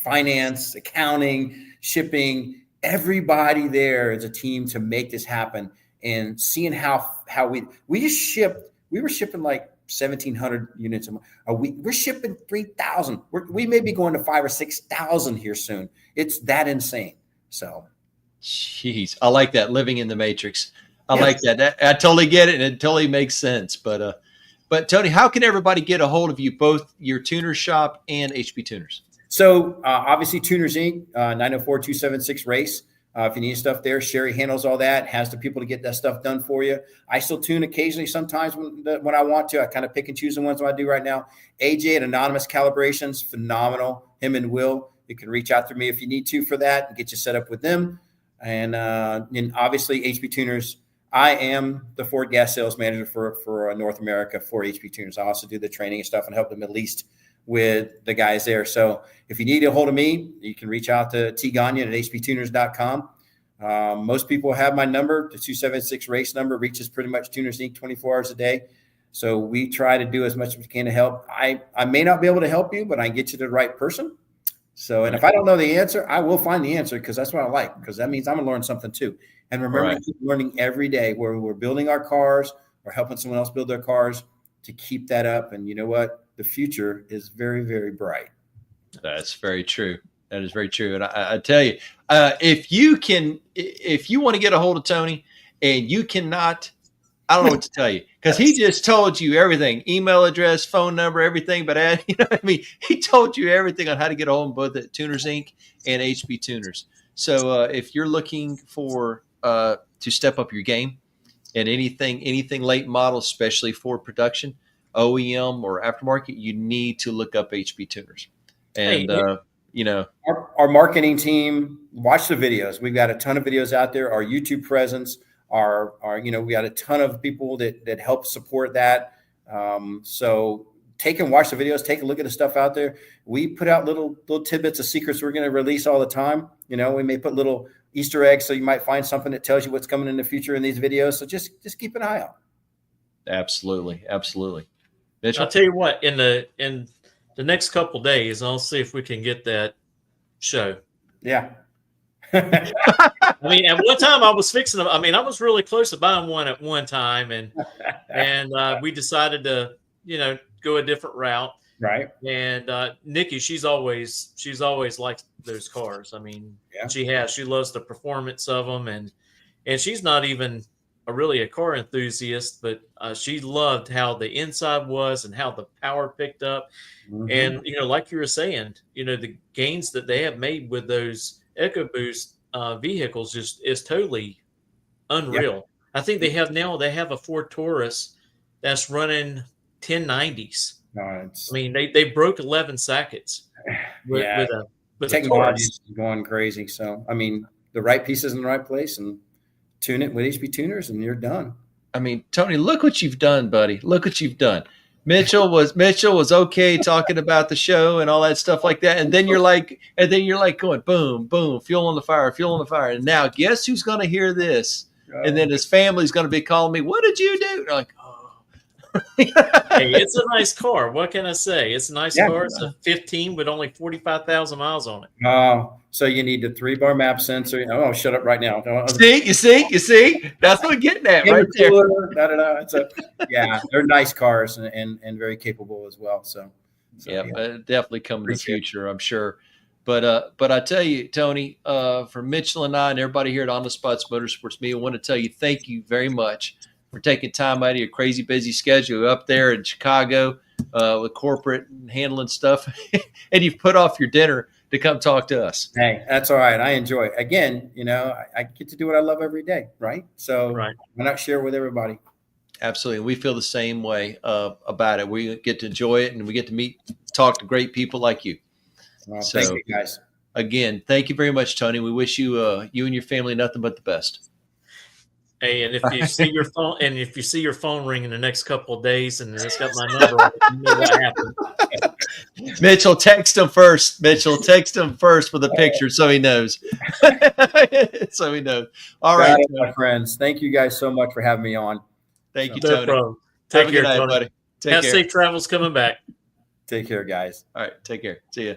finance, accounting, shipping, everybody there is a team to make this happen. And seeing how we were shipping like 1,700 units a week. We're shipping 3,000. We may be going to 5,000 or 6,000 here soon. It's that insane. So. Jeez, I like that, living in the matrix. I like that. I totally get it, and it totally makes sense. But Tony, how can everybody get a hold of you, both your tuner shop and HP Tuners? So obviously Tuners Inc., 904-276-RACE. If you need stuff there, Sherry handles all that, has the people to get that stuff done for you. I still tune occasionally sometimes when I want to. I kind of pick and choose the ones I do right now. AJ at Anonymous Calibrations, phenomenal. Him and Will, you can reach out to me if you need to for that and get you set up with them. And obviously HP Tuners, I am the Ford gas sales manager for North America for HP Tuners. I also do the training and stuff and help the Middle East with the guys there. So if you need a hold of me, you can reach out to Gonyon at hptuners.com. Most people have my number. The 276-RACE number reaches pretty much Tuners Inc. 24 hours a day. So we try to do as much as we can to help. I may not be able to help you, but I can get you to the right person. So, and if I don't know the answer, I will find the answer, because that's what I like, because that means I'm going to learn something too. And remember, to keep learning every day, where we're building our cars or helping someone else build their cars, to keep that up. And you know what? The future is very, very bright. That's very true. That is very true. And I tell you, if you want to get a hold of Tony and you cannot, I don't know what to tell you, because he just told you everything, email address, phone number, everything. But he told you everything on how to get a hold of both at Tuners Inc. and HP Tuners. So if you're looking for to step up your game and anything late model, especially for production, OEM or aftermarket, you need to look up HP Tuners. And our marketing team, watch the videos. We've got a ton of videos out there. Our YouTube presence, we got a ton of people that help support that. So take and watch the videos, take a look at the stuff out there. We put out little tidbits of secrets we're going to release all the time. We may put little Easter eggs, so you might find something that tells you what's coming in the future in these videos. So just keep an eye out. Absolutely. Mitchell? I'll tell you what, in the next couple of days, I'll see if we can get that show. Yeah. I mean, at one time I was fixing them. I mean, I was really close to buying one at one time, and we decided to, go a different route. Right. And Nikki, she's always liked those cars. I mean, yeah. She loves the performance of them, and she's not even really a car enthusiast, but she loved how the inside was and how the power picked up. Mm-hmm. And like you were saying, the gains that they have made with those EcoBoost vehicles is totally unreal. Yep. I think they have a Ford Taurus that's running 1090s. No, I mean, they broke 11 sockets. With technology is going crazy. So I mean, the right pieces in the right place, and tune it with HP Tuners, and you're done. I mean, Tony, look what you've done, buddy. Look what you've done. Mitchell was okay talking about the show and all that stuff like that, and then you're like going boom, boom, fuel on the fire, and now guess who's going to hear this? And then his family's going to be calling me. What did you do? They're like, oh. Hey, it's a nice car. What can I say? It's a nice car. It's a 15 with only 45,000 miles on it. Oh, so you need the 3-bar map sensor. Oh, shut up right now. You see? That's what we're getting at right there. They're nice cars and very capable as well. So definitely come in the future, I'm sure. But I tell you, Tony, for Mitchell and I and everybody here at On the Spots Motorsports Media, I want to tell you thank you very much for taking time out of your crazy busy schedule up there in Chicago with corporate and handling stuff, and you've put off your dinner to come talk to us. Hey, that's all right. I enjoy it. Again, I get to do what I love every day, right? So why not share it with everybody? Absolutely. We feel the same way about it. We get to enjoy it, and we get to talk to great people like you. Well, thank you, guys. Again, thank you very much, Tony. We wish you you and your family nothing but the best. Hey, and if you see your phone ring in the next couple of days and it's got my number on it, you know what happened. Mitchell, text him first. With a picture so he knows. All right, my friends. Thank you guys so much for having me on. Thank you, Tony. No problem. Take care, night, Tony. Buddy. Have safe travels coming back. Take care, guys. All right, take care. See ya.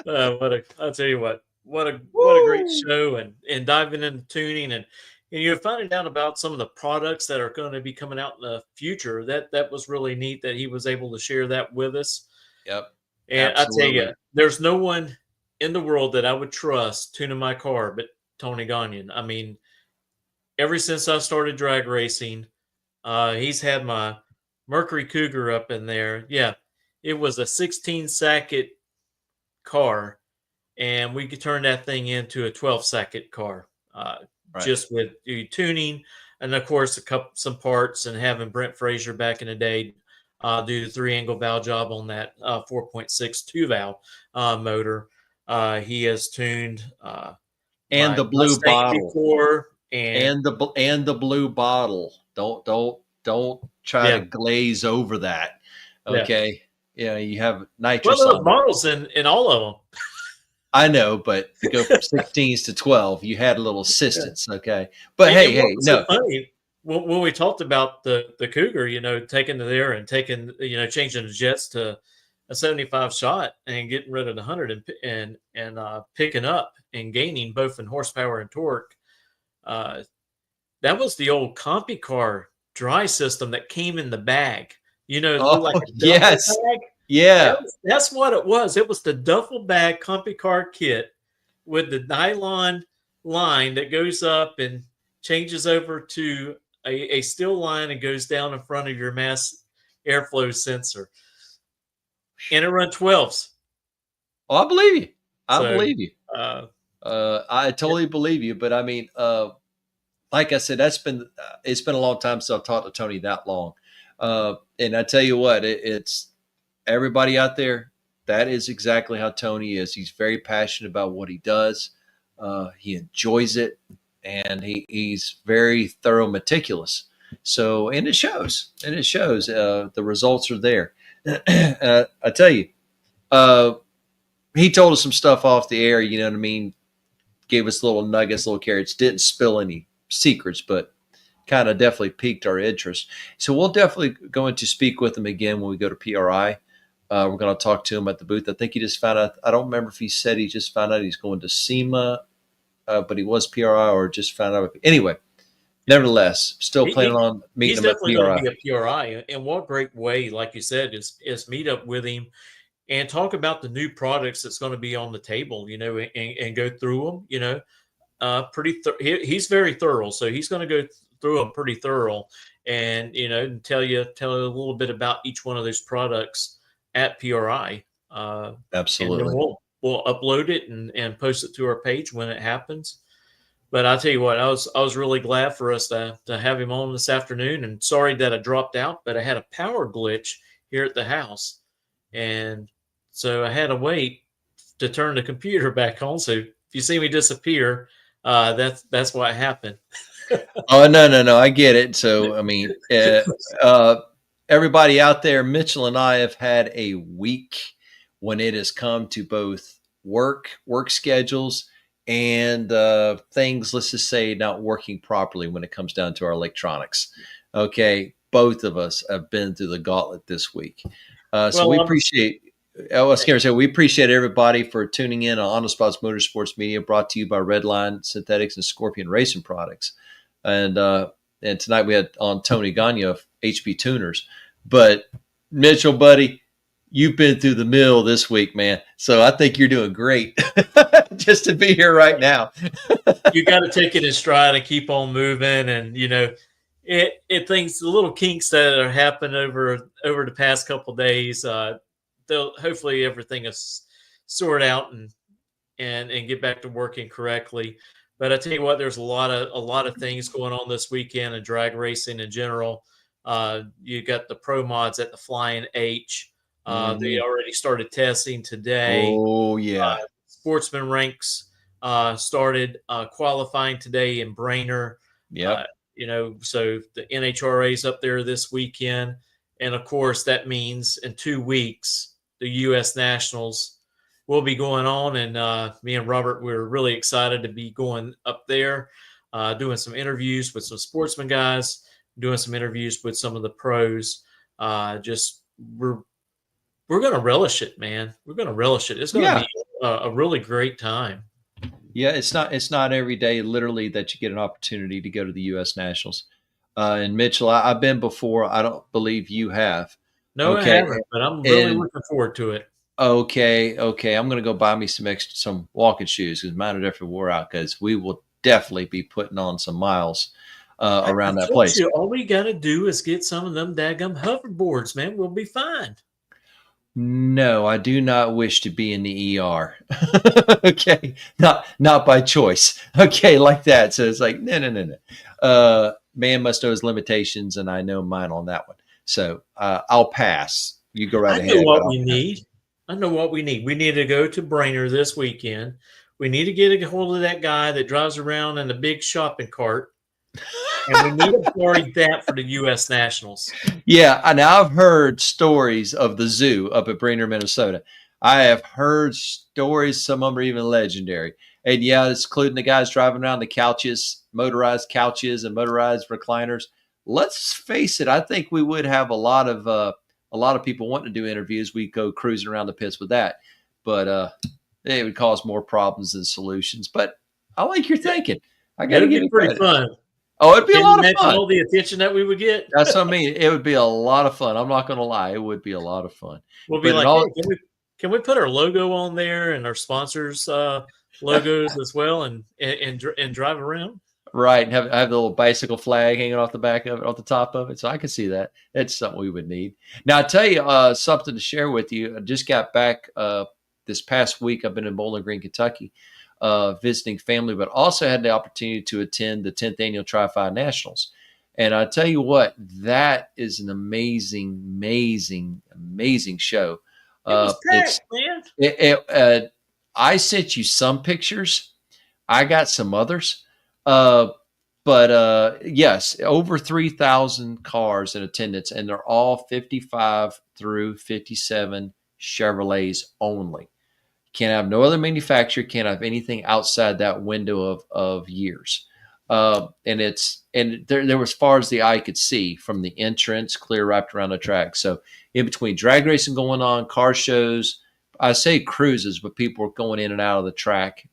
I'll tell you what a great show, and diving into tuning and you're finding out about some of the products that are going to be coming out in the future. That was really neat that he was able to share that with us. Yep. And I tell you, there's no one in the world that I would trust tuning my car but Tony Gonyon. I mean, ever since I started drag racing, he's had my Mercury Cougar up in there. Yeah, it was a 16-socket car, and we could turn that thing into a 12-socket car, just with tuning, and of course some parts, and having Brent Frazier back in the day do the 3-angle valve job on that 4.6 2-valve motor. He has tuned and the blue Mustang bottle before, and the blue bottle. Don't try to glaze over that. Okay. Yeah, you have nitrous. Well, those models in all of them. I know, but to go from 16s to 12, you had a little assistance. Okay. But hey, no. Funny, when we talked about the Cougar, taking to there and changing the jets to a 75 shot and getting rid of the 100 and picking up and gaining both in horsepower and torque. That that was the old Compy car dry system that came in the bag. It Oh, looked like a duffel yes. bag. Yeah. That's what it was. It was the duffel bag Compy car kit with the nylon line that goes up and changes over to a steel line and goes down in front of your mass airflow sensor. And it run 12s. Oh, I believe you. I So, believe you. I totally believe you. But I mean, like I said, it's been a long time since I've talked to Tony that long. And I tell you what, it's everybody out there. That is exactly how Tony is. He's very passionate about what he does. He enjoys it, and he's very thorough, meticulous. So, and it shows. The results are there. I tell you, he told us some stuff off the air. You know what I mean? Gave us little nuggets, little carrots. Didn't spill any secrets, but kind of definitely piqued our interest. So we'll definitely going to speak with him again when we go to PRI. We're going to talk to him at the booth. I think he just found out. I don't remember if he said he just found out he's going to SEMA, but he was PRI or just found out. Anyway, nevertheless, still planning on meeting him at PRI. He's definitely going to be a PRI. And what great way, like you said, is meet up with him and talk about the new products that's going to be on the table, and go through them, he's very thorough. So he's going to go through them pretty thorough and, and tell you a little bit about each one of those products at PRI. Absolutely. And then we'll upload it and post it to our page when it happens. But I'll tell you what, I was really glad for us to have him on this afternoon, and sorry that I dropped out, but I had a power glitch here at the house. And so I had to wait to turn the computer back on. So if you see me disappear, that's what happened. Oh, no. I get it. So, I mean, everybody out there, Mitchell and I have had a week when it has come to both work schedules and things, let's just say, not working properly when it comes down to our electronics. Okay. Both of us have been through the gauntlet this week. So we appreciate. I was going to say we appreciate everybody for tuning in on the Spots Motorsports Media, brought to you by Redline Synthetics and Scorpion Racing Products. And tonight we had on Tony Gonyon of HP Tuners. But Mitchell, buddy, you've been through the mill this week, man. So I think you're doing great just to be here right now. You got to take it in stride and keep on moving. And, it things, the little kinks that are happening over the past couple of days, hopefully everything is sorted out and get back to working correctly. But I tell you what, there's a lot of things going on this weekend in drag racing in general. You got the pro mods at the Flying H. They already started testing today. Oh yeah. Sportsman ranks started qualifying today in Brainerd. Yeah. So the NHRA's up there this weekend. And of course, that means in 2 weeks, the U.S. Nationals will be going on. And me and Robert, we're really excited to be going up there, doing some interviews with some sportsman guys, doing some interviews with some of the pros. We're going to relish it, man. We're going to relish it. It's going to be a really great time. Yeah, it's not every day, literally, that you get an opportunity to go to the U.S. Nationals. And Mitchell, I've been before. I don't believe you have. No, okay. I haven't, but I'm really looking forward to it. Okay. I'm going to go buy me some walking shoes because mine are definitely wore out, because we will definitely be putting on some miles around that place. All we got to do is get some of them daggum hoverboards, man. We'll be fine. No, I do not wish to be in the ER. Okay. Not by choice. Okay. Like that. So it's like, no. Man must know his limitations, and I know mine on that one. So I'll pass. You go right ahead. I know what we need. We need to go to Brainerd this weekend. We need to get a hold of that guy that drives around in a big shopping cart. And we need to borrow that for the U.S. Nationals. Yeah, and I've heard stories of the zoo up at Brainerd, Minnesota. I have heard stories, some of them are even legendary. And yeah, it's including the guys driving around the couches, motorized couches and motorized recliners. Let's face it, I think we would have a lot of people wanting to do interviews. We go cruising around the pits with that, but it would cause more problems than solutions. But I like your thinking. I got to get pretty fun. Oh, it'd be a Can you lot of imagine fun. all the attention that we would get? That's what I mean. It would be a lot of fun. I'm not going to lie. It would be a lot of fun. We'll be But it like, hey, all can we put our logo on there and our sponsors logos as well, and drive around? right, and have the little bicycle flag hanging off the back of it, off the top of it. So I can see that. It's something we would need. Now, I'll tell you something to share with you. I just got back this past week. I've been in Bowling Green, Kentucky, visiting family, but also had the opportunity to attend the 10th annual Tri-Fi Nationals. And I tell you what, that is an amazing, amazing, amazing show. It was It's packed, man. I sent you some pictures. I got some others. But yes, over 3,000 cars in attendance, and they're all 55 through 57 Chevrolets only. Can't have no other manufacturer, can't have anything outside that window of years. And there was, as far as the eye could see, from the entrance clear wrapped around the track. So in between drag racing going on, car shows, I say cruises, but people are going in and out of the track.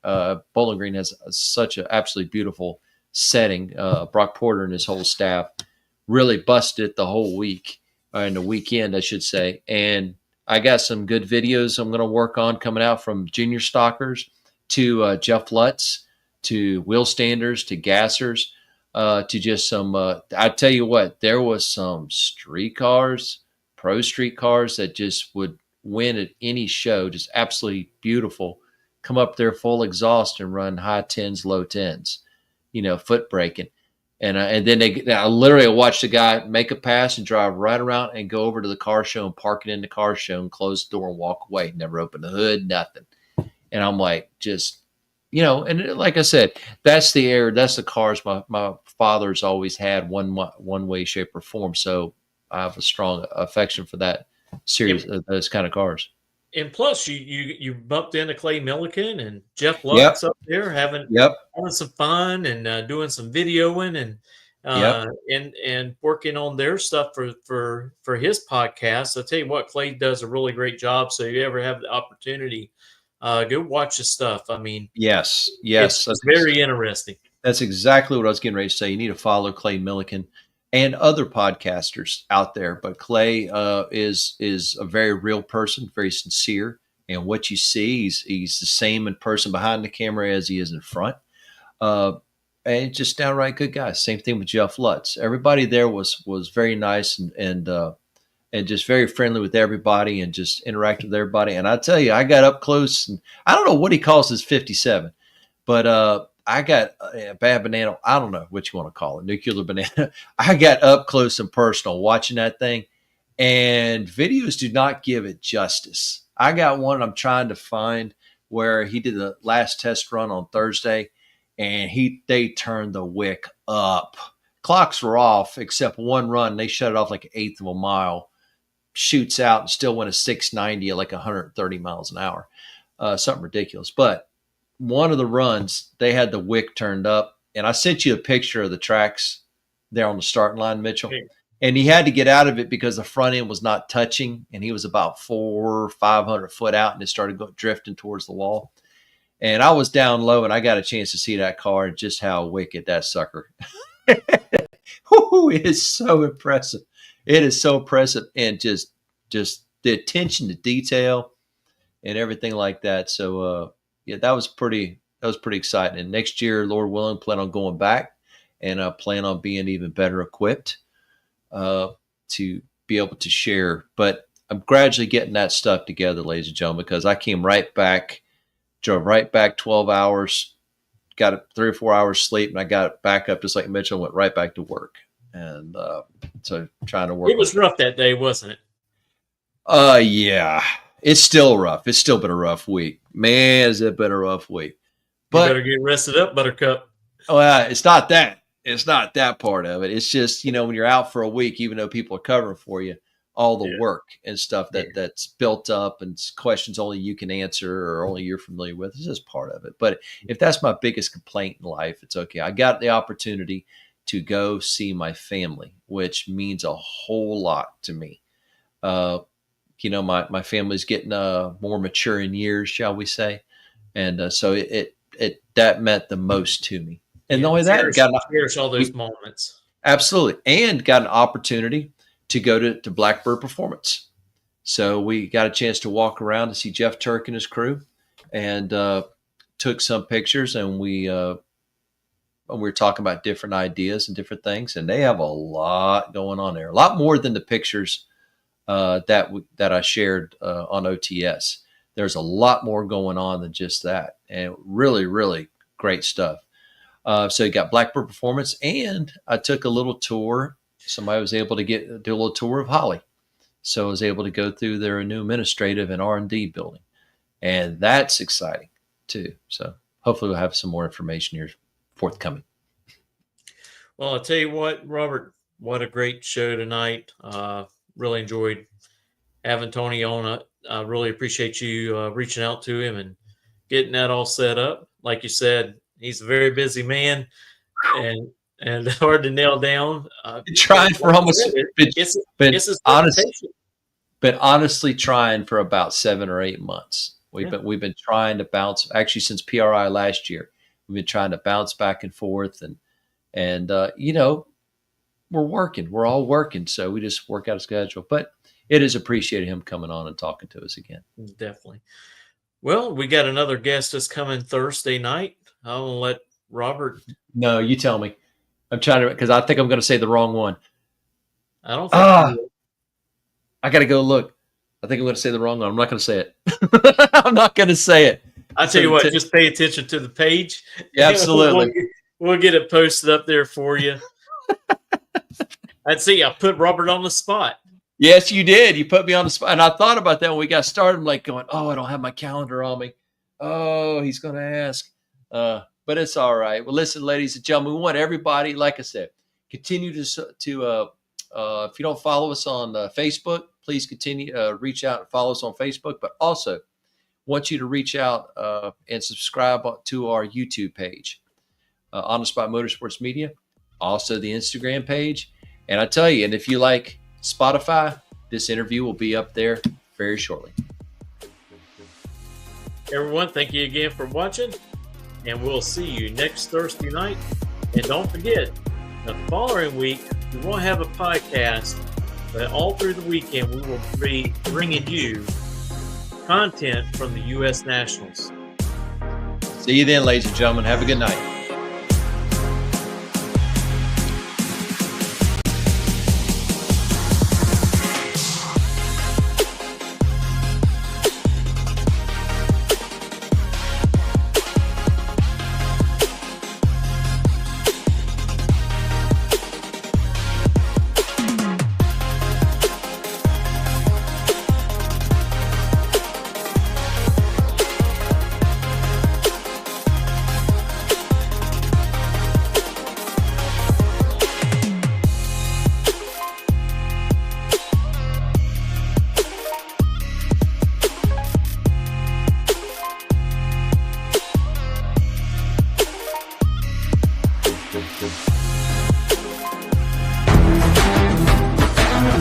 Bowling Green has such an absolutely beautiful setting. Brock Porter and his whole staff really busted it the whole week, and the weekend, I should say. And I got some good videos I'm going to work on coming out from junior stockers to Jeff Lutz, to wheel standers, to gassers, to just some, I tell you what, there was some street cars, pro street cars that just would win at any show, just absolutely beautiful, come up there full exhaust and run high tens, low tens, foot braking. And then I literally watched a guy make a pass and drive right around and go over to the car show and park it in the car show and close the door and walk away. Never open the hood, nothing. And I'm like, just, and like I said, that's the air, that's the cars my father's always had one way, shape, or form. So I have a strong affection for that series of those kind of cars. And plus, you bumped into Clay Milliken and Jeff Yep. Lutz up there having some fun and doing some videoing and working on their stuff for his podcast. I'll tell you what, Clay does a really great job. So if you ever have the opportunity, go watch his stuff. I mean, yes, it's very interesting. That's exactly what I was getting ready to say. You need to follow Clay Milliken and other podcasters out there. But Clay is a very real person, very sincere. And what you see, he's the same in person behind the camera as he is in front. And just downright good guy. Same thing with Jeff Lutz. Everybody there was very nice and just very friendly with everybody and just interacted with everybody. And I tell you, I got up close, and I don't know what he calls his 57, but I got a bad banana. I don't know what you want to call it, nuclear banana. I got up close and personal watching that thing, and videos do not give it justice. I got one I'm trying to find where he did the last test run on Thursday, and they turned the wick up. Clocks were off except one run. They shut it off like an eighth of a mile. Shoots out and still went a 690 at like 130 miles an hour. Something ridiculous. But one of the runs, they had the wick turned up, and I sent you a picture of the tracks there on the starting line, Mitchell. Okay. And he had to get out of it because the front end was not touching, and he was about 400 or 500 foot out, and it started drifting towards the wall. And I was down low, and I got a chance to see that car and just how wicked that sucker. It is so impressive. It is so impressive, and just the attention to detail and everything like that. So, yeah, that was pretty exciting. And next year, Lord willing, plan on going back and plan on being even better equipped to be able to share. But I'm gradually getting that stuff together, ladies and gentlemen, because I came drove right back 12 hours, got 3 or 4 hours sleep, and I got back up just like Mitchell, went right back to work. And so trying to work. It was rough that day, wasn't it? Yeah. It's still rough. It's still been a rough week. Man, has it been a rough week. But you better get rested up, Buttercup. Oh, it's not that. It's not that part of it. It's just, when you're out for a week, even though people are covering for you, all the work and stuff that's built up and questions only you can answer or only you're familiar with. It's just part of it. But if that's my biggest complaint in life, it's okay. I got the opportunity to go see my family, which means a whole lot to me. My family's getting more mature in years, shall we say. And so it that meant the most to me. And not only that, cherish all those moments. Absolutely. And got an opportunity to go to Blackbird Performance. So we got a chance to walk around to see Jeff Turk and his crew, and took some pictures, and we were talking about different ideas and different things, and they have a lot going on there, a lot more than the pictures that I shared on OTS. There's a lot more going on than just that, and really, really great stuff. So you got Blackbird Performance, and I took a little tour. Somebody was able to do a little tour of Holley. So I was able to go through their new administrative and R&D building. And that's exciting too. So hopefully we'll have some more information here forthcoming. Well, I'll tell you what, Robert, what a great show tonight. Really enjoyed having Tony on. I really appreciate you reaching out to him and getting that all set up. Like you said, he's a very busy man and hard to nail down. Trying for almost, honestly trying for about 7 or 8 months. We've been trying to bounce, actually since PRI last year. We've been trying to bounce back and forth, and we're working. We're all working, so we just work out a schedule. But it is appreciated him coming on and talking to us again. Definitely. Well, we got another guest that's coming Thursday night. I'll let Robert. No, you tell me. I'm trying to, because I think I'm going to say the wrong one. I don't think I got to go look. I think I'm going to say the wrong one. I'm not going to say it. I'm not going to say it. I'll tell you what, just pay attention to the page. Yeah, absolutely. We'll get it posted up there for you. I'd see. I put Robert on the spot. Yes, you did. You put me on the spot. And I thought about that when we got started. I'm like going, I don't have my calendar on me. Oh, he's going to ask. But it's all right. Well, listen, ladies and gentlemen, we want everybody, like I said, continue to if you don't follow us on Facebook, please continue reach out and follow us on Facebook. But also want you to reach out and subscribe to our YouTube page, On the Spot Motorsports Media, also the Instagram page. And I tell you, and if you like Spotify, this interview will be up there very shortly. Everyone, thank you again for watching, and we'll see you next Thursday night. And don't forget, the following week, we won't have a podcast, but all through the weekend, we will be bringing you content from the U.S. Nationals. See you then, ladies and gentlemen. Have a good night.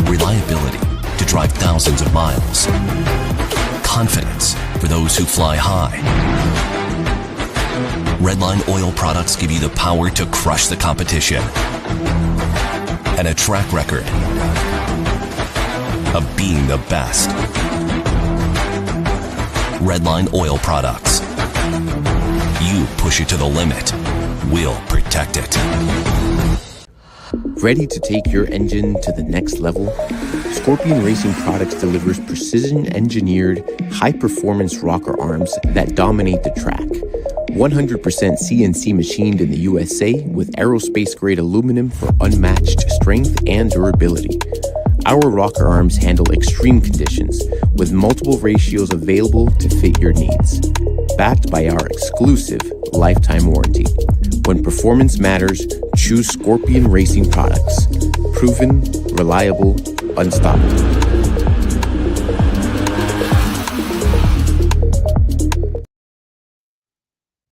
Reliability to drive thousands of miles. Confidence for those who fly high. Redline oil products give you the power to crush the competition. And a track record of being the best. Redline oil products. You push it to the limit, we'll protect it. Ready to take your engine to the next level? Scorpion Racing Products delivers precision-engineered, high-performance rocker arms that dominate the track. 100% CNC machined in the USA with aerospace-grade aluminum for unmatched strength and durability. Our rocker arms handle extreme conditions with multiple ratios available to fit your needs. Backed by our exclusive lifetime warranty. When performance matters, choose Scorpion Racing Products. Proven, reliable, unstoppable.